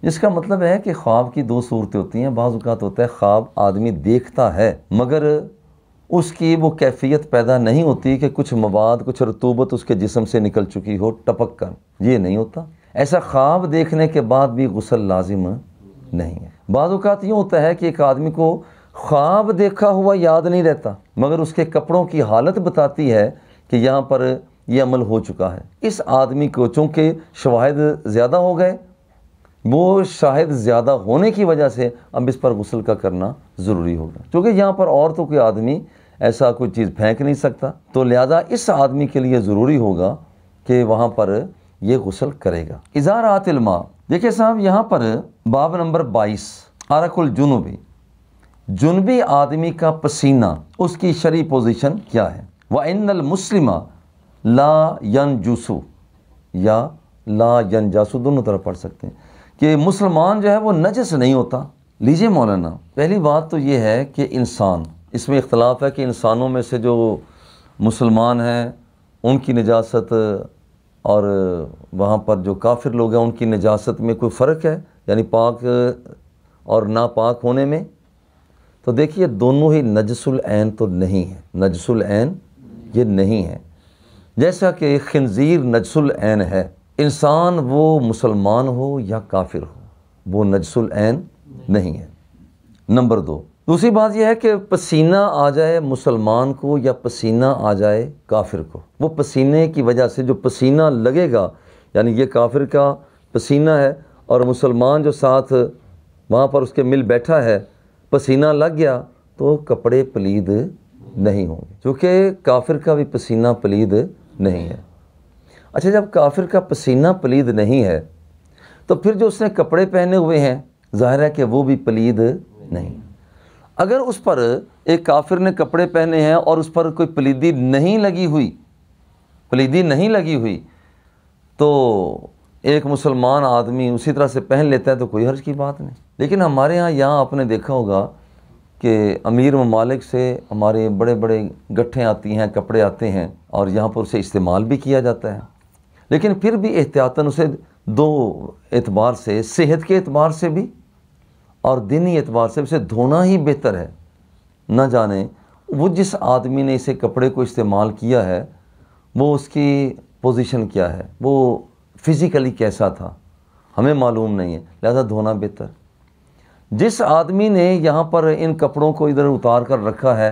جس کا مطلب ہے کہ خواب کی دو صورتیں ہوتی ہیں، بعض اوقات ہوتا ہے خواب آدمی دیکھتا ہے مگر اس کی وہ کیفیت پیدا نہیں ہوتی کہ کچھ مواد، کچھ رطوبت اس کے جسم سے نکل چکی ہو ٹپک کر، یہ نہیں ہوتا۔ ایسا خواب دیکھنے کے بعد بھی غسل لازم نہیں ہے۔ بعض اوقات یہ ہوتا ہے کہ ایک آدمی کو خواب دیکھا ہوا یاد نہیں رہتا مگر اس کے کپڑوں کی حالت بتاتی ہے کہ یہاں پر یہ عمل ہو چکا ہے۔ اس آدمی کو چونکہ شواہد زیادہ ہو گئے، وہ شاہد زیادہ ہونے کی وجہ سے اب اس پر غسل کا کرنا ضروری ہوگا، کیونکہ یہاں پر اور تو کوئی آدمی ایسا کوئی چیز پھینک نہیں سکتا، تو لہذا اس آدمی کے لیے ضروری ہوگا کہ وہاں پر یہ غسل کرے گا۔ اذا رأت الماء، دیکھیں صاحب یہاں پر باب نمبر 22 عرق الجنوبی، جنبی آدمی کا پسینہ، اس کی شرعی پوزیشن کیا ہے؟ وَإِنَّ الْمُسْلِمَ لَا يَنْجُسُ یا لا ينجس، دونوں طرح پڑھ سکتے ہیں کہ مسلمان جو ہے وہ نجس نہیں ہوتا۔ لیجئے مولانا، پہلی بات تو یہ ہے کہ انسان، اس میں اختلاف ہے کہ انسانوں میں سے جو مسلمان ہیں ان کی نجاست اور وہاں پر جو کافر لوگ ہیں ان کی نجاست میں کوئی فرق ہے، یعنی پاک اور ناپاک ہونے میں؟ تو دیکھیے دونوں ہی نجس العین تو نہیں ہے، نجس العین یہ نہیں ہے۔ جیسا کہ خنزیر نجس العین ہے، انسان وہ مسلمان ہو یا کافر ہو وہ نجس العین نہیں ہے۔ نمبر 2، دوسری بات یہ ہے کہ پسینہ آ جائے مسلمان کو یا پسینہ آ جائے کافر کو، وہ پسینے کی وجہ سے جو پسینہ لگے گا، یعنی یہ کافر کا پسینہ ہے اور مسلمان جو ساتھ وہاں پر اس کے مل بیٹھا ہے، پسینہ لگ گیا تو کپڑے پلید نہیں ہوں گے، کیونکہ کافر کا بھی پسینہ پلید نہیں ہے۔ اچھا، جب کافر کا پسینہ پلید نہیں ہے تو پھر جو اس نے کپڑے پہنے ہوئے ہیں ظاہر ہے کہ وہ بھی پلید نہیں۔ اگر اس پر ایک کافر نے کپڑے پہنے ہیں اور اس پر کوئی پلیدی نہیں لگی ہوئی تو ایک مسلمان آدمی اسی طرح سے پہن لیتا ہے تو کوئی حرج کی بات نہیں۔ لیکن ہمارے یہاں آپ نے دیکھا ہوگا کہ امیر ممالک سے ہمارے بڑے بڑے گٹھیں آتی ہیں، کپڑے آتے ہیں اور یہاں پر اسے استعمال بھی کیا جاتا ہے، لیکن پھر بھی احتیاطاً اسے دو اعتبار سے، صحت کے اعتبار سے بھی اور دینی اعتبار سے اسے دھونا ہی بہتر ہے۔ نہ جانے وہ جس آدمی نے اسے کپڑے کو استعمال کیا ہے وہ اس کی پوزیشن کیا ہے، وہ فزیکلی کیسا تھا، ہمیں معلوم نہیں ہے، لہذا دھونا بہتر۔ جس آدمی نے یہاں پر ان کپڑوں کو ادھر اتار کر رکھا ہے،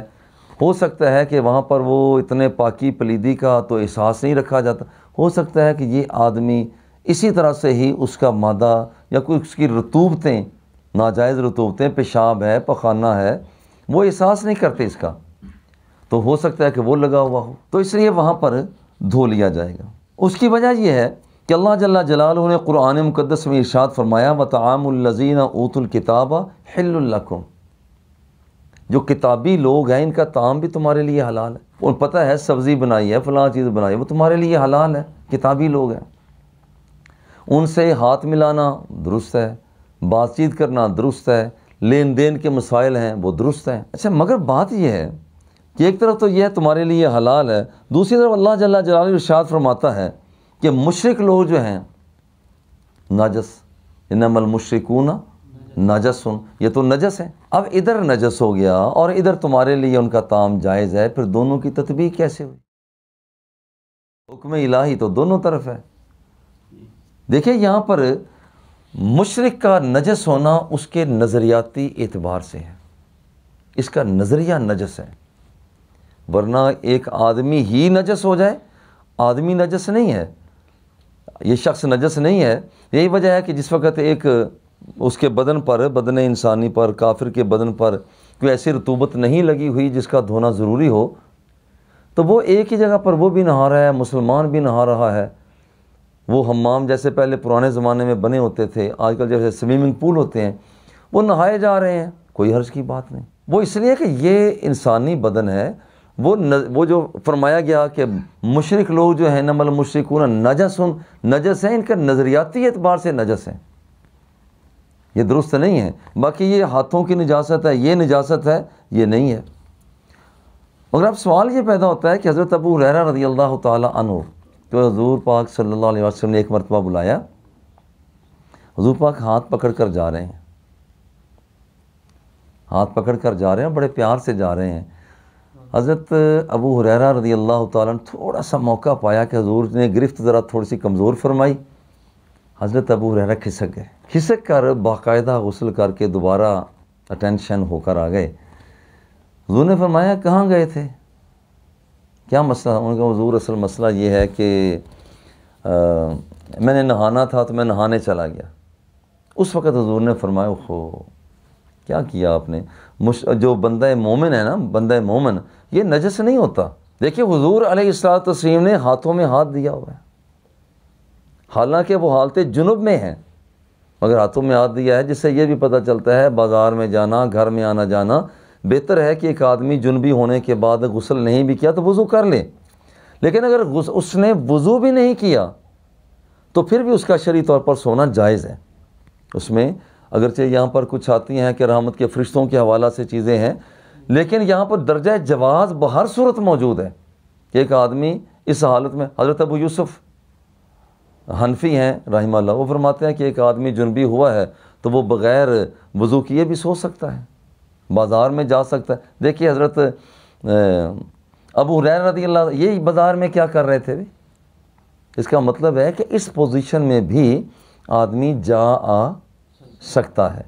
ہو سکتا ہے کہ وہاں پر وہ اتنے پاکی پلیدی کا تو احساس نہیں رکھا جاتا، ہو سکتا ہے کہ یہ آدمی اسی طرح سے ہی اس کا مادہ یا کوئی اس کی رطوبتیں، ناجائز رطوبتیں، پیشاب ہے، پخانہ ہے، وہ احساس نہیں کرتے اس کا، تو ہو سکتا ہے کہ وہ لگا ہوا ہو، تو اس لیے وہاں پر دھو لیا جائے گا۔ اس کی وجہ یہ ہے کہ اللہ جل جلالہ نے قرآن مقدس میں ارشاد فرمایا وَطَعَامُ الَّذِينَ أُوتُوا الْكِتَابَ حِلٌّ لَكُمْ، جو کتابی لوگ ہیں ان کا طعام بھی تمہارے لیے حلال ہے، انہیں پتہ ہے سبزی بنائی ہے، فلاں چیز بنائی ہے، وہ تمہارے لیے حلال ہے، کتابی لوگ ہیں۔ ان سے ہاتھ ملانا درست ہے، بات چیت کرنا درست ہے، لین دین کے مسائل ہیں وہ درست ہیں. اچھا مگر بات یہ ہے کہ ایک طرف تو یہ تمہارے لیے حلال ہے، دوسری طرف اللہ جل جلالہ ارشاد فرماتا ہے کہ مشرک لوگ جو ہیں نجس، انما المشرکون نجس، یہ تو نجس ہے. اب ادھر نجس ہو گیا اور ادھر تمہارے لیے ان کا طعام جائز ہے، پھر دونوں کی تطبیق کیسے ہوئی؟ حکم الہی تو دونوں طرف ہے. دیکھیں یہاں پر مشرک کا نجس ہونا اس کے نظریاتی اعتبار سے ہے، اس کا نظریہ نجس ہے، ورنہ ایک آدمی ہی نجس ہو جائے، آدمی نجس نہیں ہے، یہ شخص نجس نہیں ہے. یہی وجہ ہے کہ جس وقت ایک اس کے بدن پر، بدن انسانی پر، کافر کے بدن پر کوئی ایسی رطوبت نہیں لگی ہوئی جس کا دھونا ضروری ہو، تو وہ ایک ہی جگہ پر وہ بھی نہا رہا ہے، مسلمان بھی نہا رہا ہے. وہ حمام جیسے پہلے پرانے زمانے میں بنے ہوتے تھے، آج کل جیسے سوئمنگ پول ہوتے ہیں، وہ نہائے جا رہے ہیں، کوئی حرج کی بات نہیں. وہ اس لیے کہ یہ انسانی بدن ہے. وہ جو فرمایا گیا کہ مشرک لوگ جو ہیں انما المشرکون نجس، نجس ہیں، ان کا نظریاتی اعتبار سے نجس ہیں، یہ درست نہیں ہے. باقی یہ ہاتھوں کی نجاست ہے، یہ نجاست ہے، یہ نہیں ہے. مگر اب سوال یہ پیدا ہوتا ہے کہ حضرت ابو ہریرہ رضی اللہ تعالی عنہ تو حضور پاک صلی اللہ علیہ وسلم نے ایک مرتبہ بلایا، حضور پاک ہاتھ پکڑ کر جا رہے ہیں، ہاتھ پکڑ کر جا رہے ہیں، بڑے پیار سے جا رہے ہیں. حضرت ابو ہریرہ رضی اللہ تعالیٰ نے تھوڑا سا موقع پایا کہ حضور نے گرفت ذرا تھوڑی سی کمزور فرمائی. حضرت ابو ہریرہ کھسک گئے، کھسک کر باقاعدہ غسل کر کے دوبارہ اٹینشن ہو کر آ گئے. حضور نے فرمایا کہاں گئے تھے، کیا مسئلہ؟ انہوں نے کہا حضور اصل مسئلہ یہ ہے کہ میں نے نہانا تھا تو میں نہانے چلا گیا. اس وقت حضور نے فرمایا اوہو کیا کیا آپ نے. جو بندہ مومن ہے نا، بندہ مومن یہ نجس نہیں ہوتا. دیکھیے حضور علیہ الصلوۃ والتسلیم نے ہاتھوں میں ہاتھ دیا ہوا ہے، حالانکہ وہ حالت جنب میں ہیں، مگر ہاتھوں میں ہاتھ دیا ہے، جس سے یہ بھی پتہ چلتا ہے بازار میں جانا، گھر میں آنا جانا بہتر ہے کہ ایک آدمی جنبی ہونے کے بعد غسل نہیں بھی کیا تو وضو کر لے. لیکن اگر اس نے وضو بھی نہیں کیا تو پھر بھی اس کا شرعی طور پر سونا جائز ہے. اس میں اگرچہ یہاں پر کچھ آتی ہیں کہ رحمت کے فرشتوں کے حوالہ سے چیزیں ہیں، لیکن یہاں پر درجہ جواز بہر صورت موجود ہے کہ ایک آدمی اس حالت میں. حضرت ابو یوسف حنفی ہیں رحمہ اللہ، وہ فرماتے ہیں کہ ایک آدمی جنبی ہوا ہے تو وہ بغیر وضو کیے بھی سو سکتا ہے، بازار میں جا سکتا ہے. دیکھیے حضرت ابو ہریرہ رضی اللہ یہ بازار میں کیا کر رہے تھے بھی؟ اس کا مطلب ہے کہ اس پوزیشن میں بھی آدمی جا آ سکتا ہے،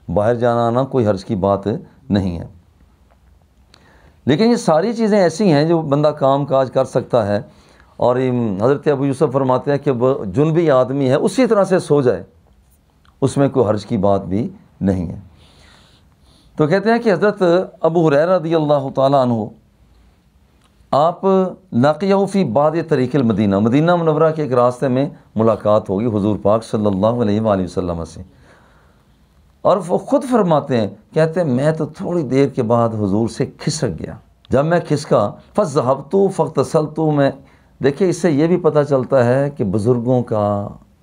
باہر جانا آنا کوئی حرج کی بات نہیں ہے. لیکن یہ ساری چیزیں ایسی ہیں جو بندہ کام کاج کر سکتا ہے. اور حضرت ابو یوسف فرماتے ہیں کہ وہ جنبی آدمی ہے اسی طرح سے سو جائے، اس میں کوئی حرج کی بات بھی نہیں ہے. تو کہتے ہیں کہ حضرت ابو ہریرہ رضی اللہ تعالیٰ عنہ آپ لاقیہ فی بعض طریق المدینہ، مدینہ منورہ کے ایک راستے میں ملاقات ہوگی حضور پاک صلی اللہ علیہ وآلہ وسلم سے. اور وہ خود فرماتے ہیں، کہتے ہیں میں تو تھوڑی دیر کے بعد حضور سے کھسک گیا. جب میں کھسکا فذهبت فاغتسلت، میں دیکھیں اس سے یہ بھی پتہ چلتا ہے کہ بزرگوں کا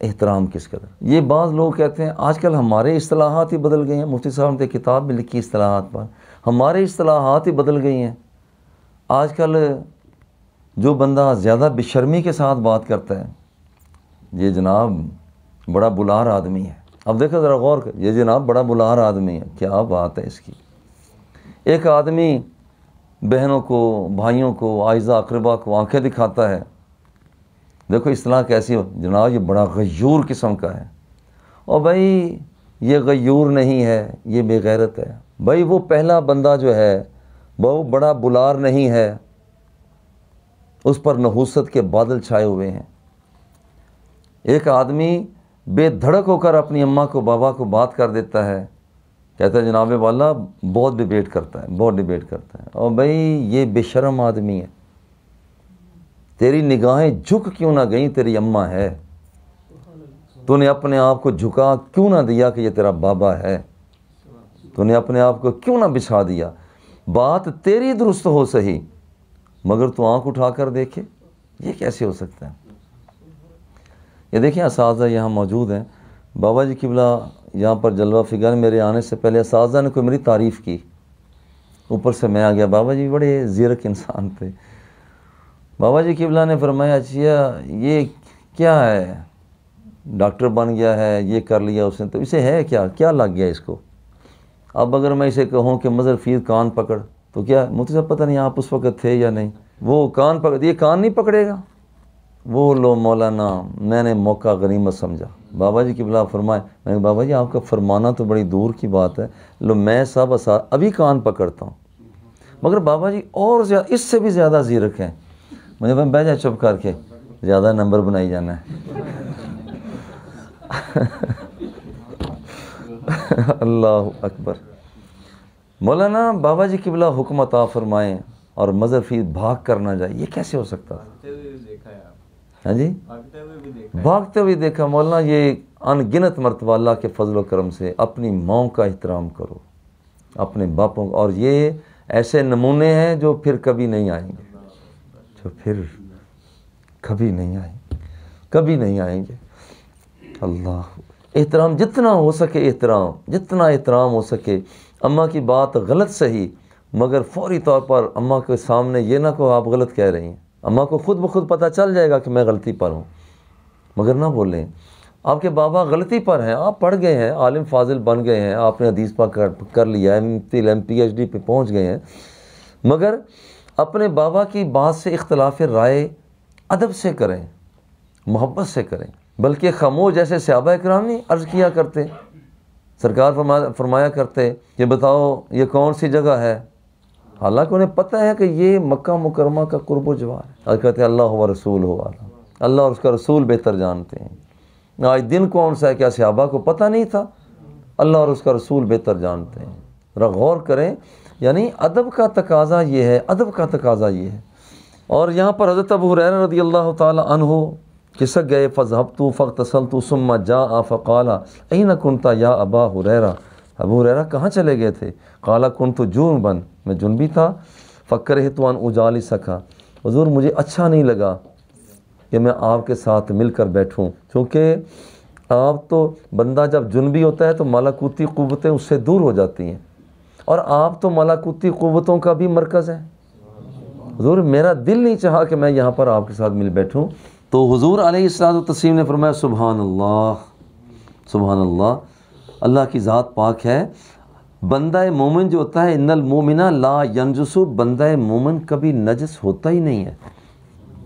احترام کس قدر. یہ بعض لوگ کہتے ہیں آج کل ہمارے اصطلاحات ہی بدل گئی ہیں، مفتی صاحب نے کتاب میں لکھی اصطلاحات پر، ہمارے اصطلاحات ہی بدل گئی ہیں. آج کل جو بندہ زیادہ بے شرمی کے ساتھ بات کرتا ہے، یہ جناب بڑا بلار آدمی ہے. اب دیکھو ذرا غور کر، یہ جناب بڑا بلار آدمی ہے، کیا بات ہے اس کی. ایک آدمی بہنوں کو، بھائیوں کو، اعزاء اقربا کو آنکھیں دکھاتا ہے. دیکھو اصطلاح کیسی ہو، جناب یہ بڑا غیور قسم کا ہے. اور بھائی یہ غیور نہیں ہے، یہ بے غیرت ہے. بھائی وہ پہلا بندہ جو ہے وہ بڑا بلار نہیں ہے، اس پر نحوست کے بادل چھائے ہوئے ہیں. ایک آدمی بے دھڑک ہو کر اپنی اماں کو، بابا کو بات کر دیتا ہے، کہتا ہے جناب والا بہت ڈیبیٹ کرتا ہے، بہت ڈیبیٹ کرتا ہے. اور بھائی یہ بے شرم آدمی ہے، تیری نگاہیں جھک کیوں نہ گئیں، تیری اماں ہے، تو نے اپنے آپ کو جھکا کیوں نہ دیا کہ یہ تیرا بابا ہے، تو نے اپنے آپ کو کیوں نہ بچھا دیا. بات تیری درست ہو صحیح، مگر تو آنکھ اٹھا کر دیکھے، یہ کیسے ہو سکتا ہے. یہ دیکھیں اساتذہ یہاں موجود ہیں، بابا جی قبلہ یہاں پر جلوہ فکر میرے آنے سے پہلے اساتذہ نے کوئی میری تعریف کی، اوپر سے میں آ گیا، بابا جی بڑے زیرک انسان تھے۔ بابا جی قبلہ نے فرمایا اچھا یہ کیا ہے، ڈاکٹر بن گیا ہے، یہ کر لیا اس نے، تو اسے ہے کیا لگ گیا اس کو؟ اب اگر میں اسے کہوں کہ مظہر فیر کان پکڑ تو کیا مفتی صاحب پتہ نہیں آپ اس وقت تھے یا نہیں، وہ کان پکڑ، یہ کان نہیں پکڑے گا؟ وہ لو مولانا میں نے موقع غنیمت سمجھا۔ بابا جی قبلہ فرمائے، میں نے بابا جی آپ کا فرمانا تو بڑی دور کی بات ہے، لو میں سب ابھی کان پکڑتا ہوں، مگر بابا جی اور زیادہ اس سے بھی زیادہ زیرک ہیں۔ مجھے بیٹھ جا چپ کر کے، زیادہ نمبر بنائی جانا ہے۔ اللہ اکبر۔ مولانا بابا جی قبلہ حکم عطا فرمائیں اور مظہر فیر بھاگ کر نہ جائے، یہ کیسے ہو سکتا تھا؟ ہاں جی، بھاگتے ہوئے دیکھا۔ مولانا یہ ان گنت مرتبہ اللہ کے فضل و کرم سے اپنی ماں کا احترام کرو، اپنے باپوں، اور یہ ایسے نمونے ہیں جو پھر کبھی نہیں آئیں گے، جو پھر کبھی نہیں آئیں گے۔ اللہ، احترام جتنا ہو سکے، جتنا احترام ہو سکے۔ اماں کی بات غلط صحیح، مگر فوری طور پر اماں کے سامنے یہ نہ کہو آپ غلط کہہ رہی ہیں، اماں کو خود بخود پتہ چل جائے گا کہ میں غلطی پر ہوں، مگر نہ بولیں آپ کے بابا غلطی پر ہیں، آپ پڑھ گئے ہیں، عالم فاضل بن گئے ہیں، آپ نے حدیث پاک کر لیا ہے، PhD پہ پہنچ گئے ہیں، مگر اپنے بابا کی بات سے اختلاف رائے ادب سے کریں، محبت سے کریں، بلکہ خاموش جیسے صحابہ کرام نہیں عرض کیا کرتے، سرکار فرمایا کرتے کہ بتاؤ یہ کون سی جگہ ہے، حالانکہ انہیں پتہ ہے کہ یہ مکہ مکرمہ کا قرب و جوار ہے، اور کہتے ہیں اللہ و رسول ہو عالم، اللہ اور اس کا رسول بہتر جانتے ہیں۔ آج دن کون سا ہے، کیا صحابہ کو پتہ نہیں تھا؟ اللہ اور اس کا رسول بہتر جانتے ہیں۔ ذرا غور کریں، یعنی ادب کا تقاضا یہ ہے۔ اور یہاں پر حضرت ابو ہریرہ رضی اللہ تعالی عنہ کھسک گئے، فذهبت فاغتسلت ثم جاء فقال اين كنت یا ابا ہریرہ، ابو ہریرہ کہاں چلے گئے تھے؟ قال كنت جنبا، میں جنبی تھا، فكرهت ان اجالسك، حضور مجھے اچھا نہیں لگا کہ میں آپ کے ساتھ مل کر بیٹھوں، کیونکہ آپ تو بندہ جب جنبی ہوتا ہے تو ملکوتی قوتیں اس سے دور ہو جاتی ہیں، اور آپ تو ملکوتی قوتوں کا بھی مرکز ہے۔ حضور میرا دل نہیں چاہا کہ میں یہاں پر آپ کے ساتھ مل بیٹھوں، تو حضور علیہ الصلوۃ والتسلیم نے فرمایا سبحان اللہ، اللہ کی ذات پاک ہے، بندہ مومن جو ہوتا ہے ان المومن لا ینجس، بندہ مومن کبھی نجس ہوتا ہی نہیں ہے،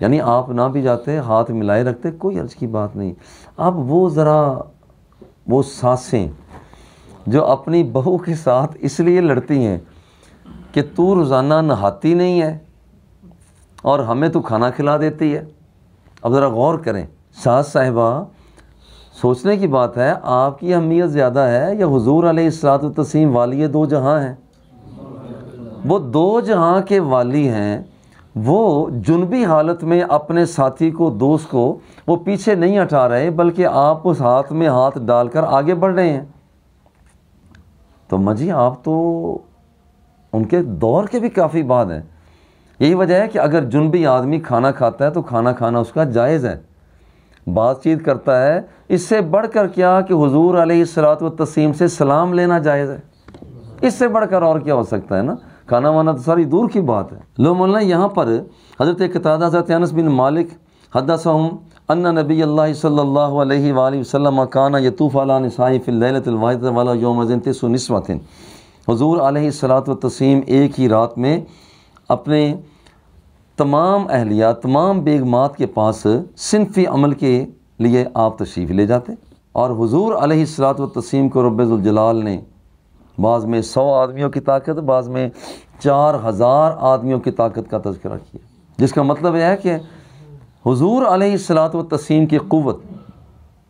یعنی آپ نہ بھی جاتے ہاتھ ملائے رکھتے، کوئی عرض کی بات نہیں۔ اب وہ ساسیں جو اپنی بہو کے ساتھ اس لیے لڑتی ہیں کہ تو روزانہ نہاتی نہیں ہے اور ہمیں تو کھانا کھلا دیتی ہے۔ اب ذرا غور کریں، ساس صاحبہ، سوچنے کی بات ہے، آپ کی اہمیت زیادہ ہے یا حضور علیہ الصلوۃ والتسلیم والی دو جہاں ہیں؟ وہ دو جہاں کے والی ہیں، وہ جنبی حالت میں اپنے ساتھی کو، دوست کو وہ پیچھے نہیں ہٹا رہے، بلکہ آپ اس ہاتھ میں ہاتھ ڈال کر آگے بڑھ رہے ہیں۔ تو مجھے آپ تو ان کے دور کے بھی کافی بعد ہیں۔ یہی وجہ ہے کہ اگر جنبی آدمی کھانا کھاتا ہے تو کھانا کھانا اس کا جائز ہے، بات چیت کرتا ہے، اس سے بڑھ کر کیا کہ حضور علیہ الصلوۃ والتسلیم سے سلام لینا جائز ہے، اس سے بڑھ کر اور کیا ہو سکتا ہے نا؟ کھانا وانا تو ساری دور کی بات ہے۔ لو مولانا یہاں پر حضرت قتادہ، حضرت انس بن مالک حدثہم ان نبی اللہ صلی اللہ علیہ وآلہ وسلم کان یطوف علی نساء فی اللیلۃ الواحدۃ ولا یوم تسع نسوۃ، حضور علیہ الصلوۃ والتسلیم ایک ہی رات میں اپنے تمام اہلیہ، تمام بیگمات کے پاس صنفی عمل کے لیے آپ تشریف لے جاتے، اور حضور علیہ الصلوۃ والتسلیم کو رب ذوالجلال نے بعض میں 100 آدمیوں کی طاقت، بعض میں 4000 آدمیوں کی طاقت کا تذکرہ کیا، جس کا مطلب یہ ہے کہ حضور علیہ الصلوۃ والتسلیم کی قوت۔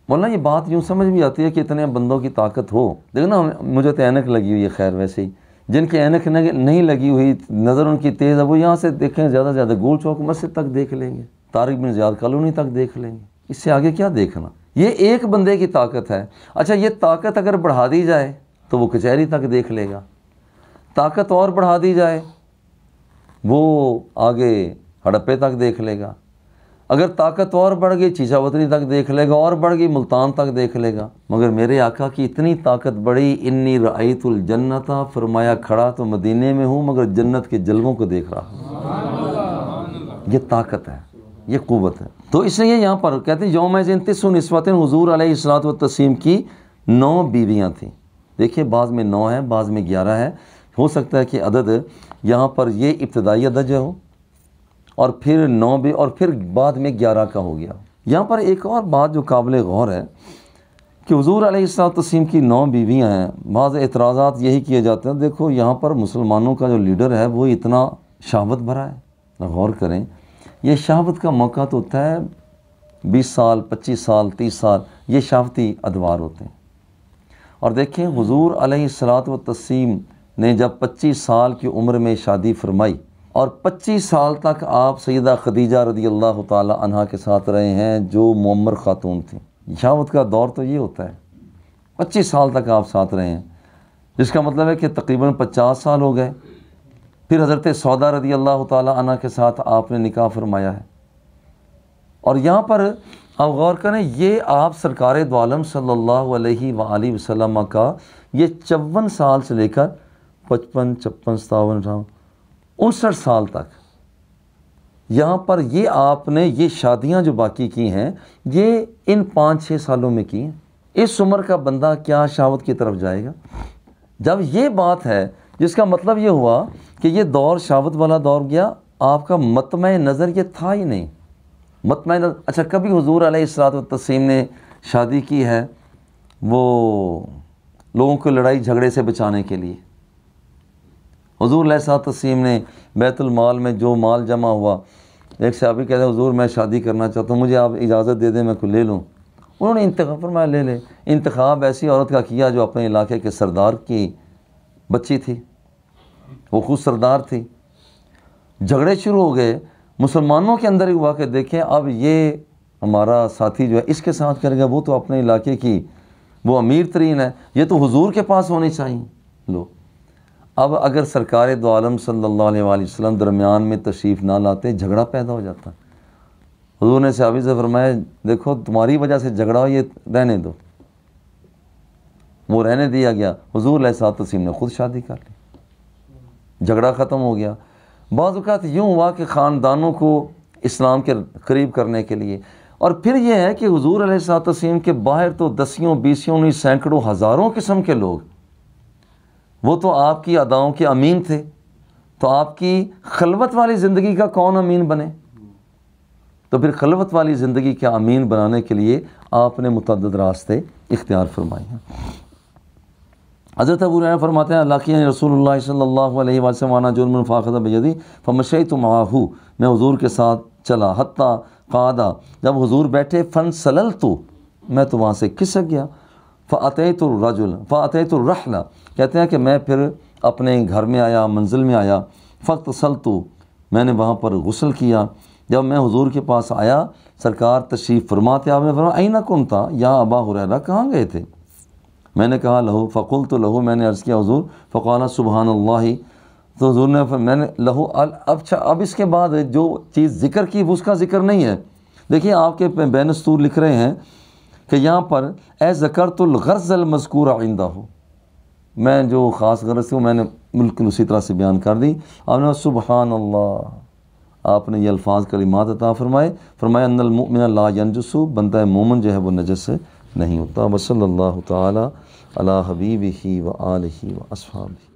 مولانا یہ بات یوں سمجھ بھی آتی ہے کہ اتنے بندوں کی طاقت ہو، دیکھو نا مجھے تو اینک لگی ہوئی ہے، خیر ویسے ہی جن کی اینک نہیں لگی ہوئی، نظر ان کی تیز ہے، وہ یہاں سے دیکھیں، زیادہ سے زیادہ گول چوک مسجد تک دیکھ لیں گے، طارق بن زیاد کالونی تک دیکھ لیں گے، اس سے آگے کیا دیکھنا؟ یہ ایک بندے کی طاقت ہے۔ اچھا یہ طاقت اگر بڑھا دی جائے تو وہ کچہری تک دیکھ لے گا، طاقت اور بڑھا دی جائے وہ آگے ہڑپے تک دیکھ لے گا، اگر طاقت اور بڑھ گئی چیچا وطنی تک دیکھ لے گا، اور بڑھ گئی ملتان تک دیکھ لے گا۔ مگر میرے آقا کی اتنی طاقت بڑھی، انی رأیت الجنت، فرمایا کھڑا تو مدینے میں ہوں مگر جنت کے جلووں کو دیکھ رہا ہوں۔ یہ طاقت ہے، یہ قوت ہے۔ تو اس لیے یہاں پر کہتے ہیں یوم ذن تسع نسوۃ، حضور علیہ الصلوۃ والتسلیم کی 9 بیویاں تھیں۔ دیکھیے بعض میں 9 ہے، بعض میں 11 ہے، ہو سکتا ہے کہ عدد یہاں پر یہ ابتدائی عدد جو ہو اور پھر 9 بھی اور پھر بعد میں 11 کا ہو گیا۔ یہاں پر ایک اور بات جو قابل غور ہے کہ حضور علیہ الصلوۃ والتسلیم کی 9 بیویاں ہیں۔ بعض اعتراضات یہی کیے جاتے ہیں، دیکھو یہاں پر مسلمانوں کا جو لیڈر ہے وہ اتنا شہوت بھرا ہے۔ غور کریں، یہ شہوت کا موقع تو ہوتا ہے 20 سال 25 سال 30 سال، یہ شہوتی ادوار ہوتے ہیں۔ اور دیکھیں حضور علیہ الصلوۃ والتسلیم نے جب 25 سال کی عمر میں شادی فرمائی اور 25 سال تک آپ سیدہ خدیجہ رضی اللہ تعالی عنہا کے ساتھ رہے ہیں جو معمر خاتون تھیں۔ شہوت کا دور تو یہ ہوتا ہے، 25 سال تک آپ ساتھ رہے ہیں، جس کا مطلب ہے کہ تقریباً 50 سال ہو گئے۔ پھر حضرت سودا رضی اللہ تعالی عنہ کے ساتھ آپ نے نکاح فرمایا ہے۔ اور یہاں پر آپ غور کریں، یہ آپ سرکار دو عالم صلی اللہ علیہ وآلہ وسلم کا یہ 54 سال سے لے کر 55 56 57 59 سال تک یہاں پر یہ آپ نے یہ شادیاں جو باقی کی ہیں یہ ان 5-6 سالوں میں کی ہیں۔ اس عمر کا بندہ کیا شہوت کی طرف جائے گا؟ جب یہ بات ہے جس کا مطلب یہ ہوا کہ یہ دور شہوت والا دور گیا، آپ کا مطمع نظر یہ تھا ہی نہیں۔ مطمع نظر، اچھا کبھی حضور علیہ الصلوۃ والتسلیم نے شادی کی ہے وہ لوگوں کو لڑائی جھگڑے سے بچانے کے لیے؟ حضور علیہ الصلوۃ والتسلیم نے بیت المال میں جو مال جمع ہوا، ایک صحابی کہتے ہیں حضور میں شادی کرنا چاہتا ہوں، مجھے آپ اجازت دے دیں میں کو لے لوں۔ انہوں نے انتخاب فرمایا لے لے۔ انتخاب ایسی عورت کا کیا جو اپنے علاقے کے سردار کی بچی تھی، وہ خود سردار تھی۔ جھگڑے شروع ہو گئے، مسلمانوں کے اندر ہی ہوا کہ دیکھیں اب یہ ہمارا ساتھی جو ہے اس کے ساتھ کرے گا، وہ تو اپنے علاقے کی وہ امیر ترین ہے، یہ تو حضور کے پاس ہونی چاہیے۔ لو اب اگر سرکار دو عالم صلی اللہ علیہ وآلہ وسلم درمیان میں تشریف نہ لاتے، جھگڑا پیدا ہو جاتا۔ حضور نے صحابی سے فرمایا دیکھو تمہاری وجہ سے جھگڑا ہو، یہ رہنے دو۔ وہ رہنے دیا گیا، حضور علیہ الصلوۃ والتسلیم نے خود شادی کر لی، جھگڑا ختم ہو گیا۔ بعض اوقات یوں ہوا کہ خاندانوں کو اسلام کے قریب کرنے کے لیے، اور پھر یہ ہے کہ حضور علیہ الصلوۃ والتسلیم کے باہر تو 10 20 نہیں سینکڑوں ہزاروں قسم کے لوگ، وہ تو آپ کی اداؤں کے امین تھے، تو آپ کی خلوت والی زندگی کا کون امین بنے؟ تو پھر خلوت والی زندگی کا امین بنانے کے لیے آپ نے متعدد راستے اختیار فرمائے ہیں۔ حضرت ابو ہریرہ فرماتے ہیں لقینی رسول اللہ صلی اللہ علیہ وسلم وانا جنب فاخذ بیدی فمشیت معہ، میں حضور کے ساتھ چلا حتی قعد، جب حضور بیٹھے فانسللت، میں تو وہاں سے کھسک گیا، فاتیت الرحل، کہتے ہیں کہ میں پھر اپنے گھر میں آیا، منزل میں آیا، فاغتسلت، میں نے وہاں پر غسل کیا۔ جب میں حضور کے پاس آیا، سرکار تشریف فرما تھے، آپ نے فرمایا این کنت یا ابا ہریرہ، کہاں گئے تھے؟ میں نے کہا لہو، فقلت لہو، میں نے عرض کیا حضور، فقال سبحان اللہ، تو حضور نے میں نے لہو اب اس کے بعد جو چیز ذکر کی اس کا ذکر نہیں ہے۔ دیکھیے آپ کے بین السطور لکھ رہے ہیں کہ یہاں پر اے ذکرت الغرض المذکور عندہ، میں جو خاص غرض تھی وہ میں نے بالکل اسی طرح سے بیان کر دی۔ آپ نے سبحان اللہ، آپ نے یہ الفاظ کلمات عطا فرمائے، فرمایا ان المؤمن لا ینجس، بندہ مومن جو ہے وہ نجس نہیں ہوتا۔ وصلی اللہ تعالی علی حبیبہ و آلہ و اصحابہ۔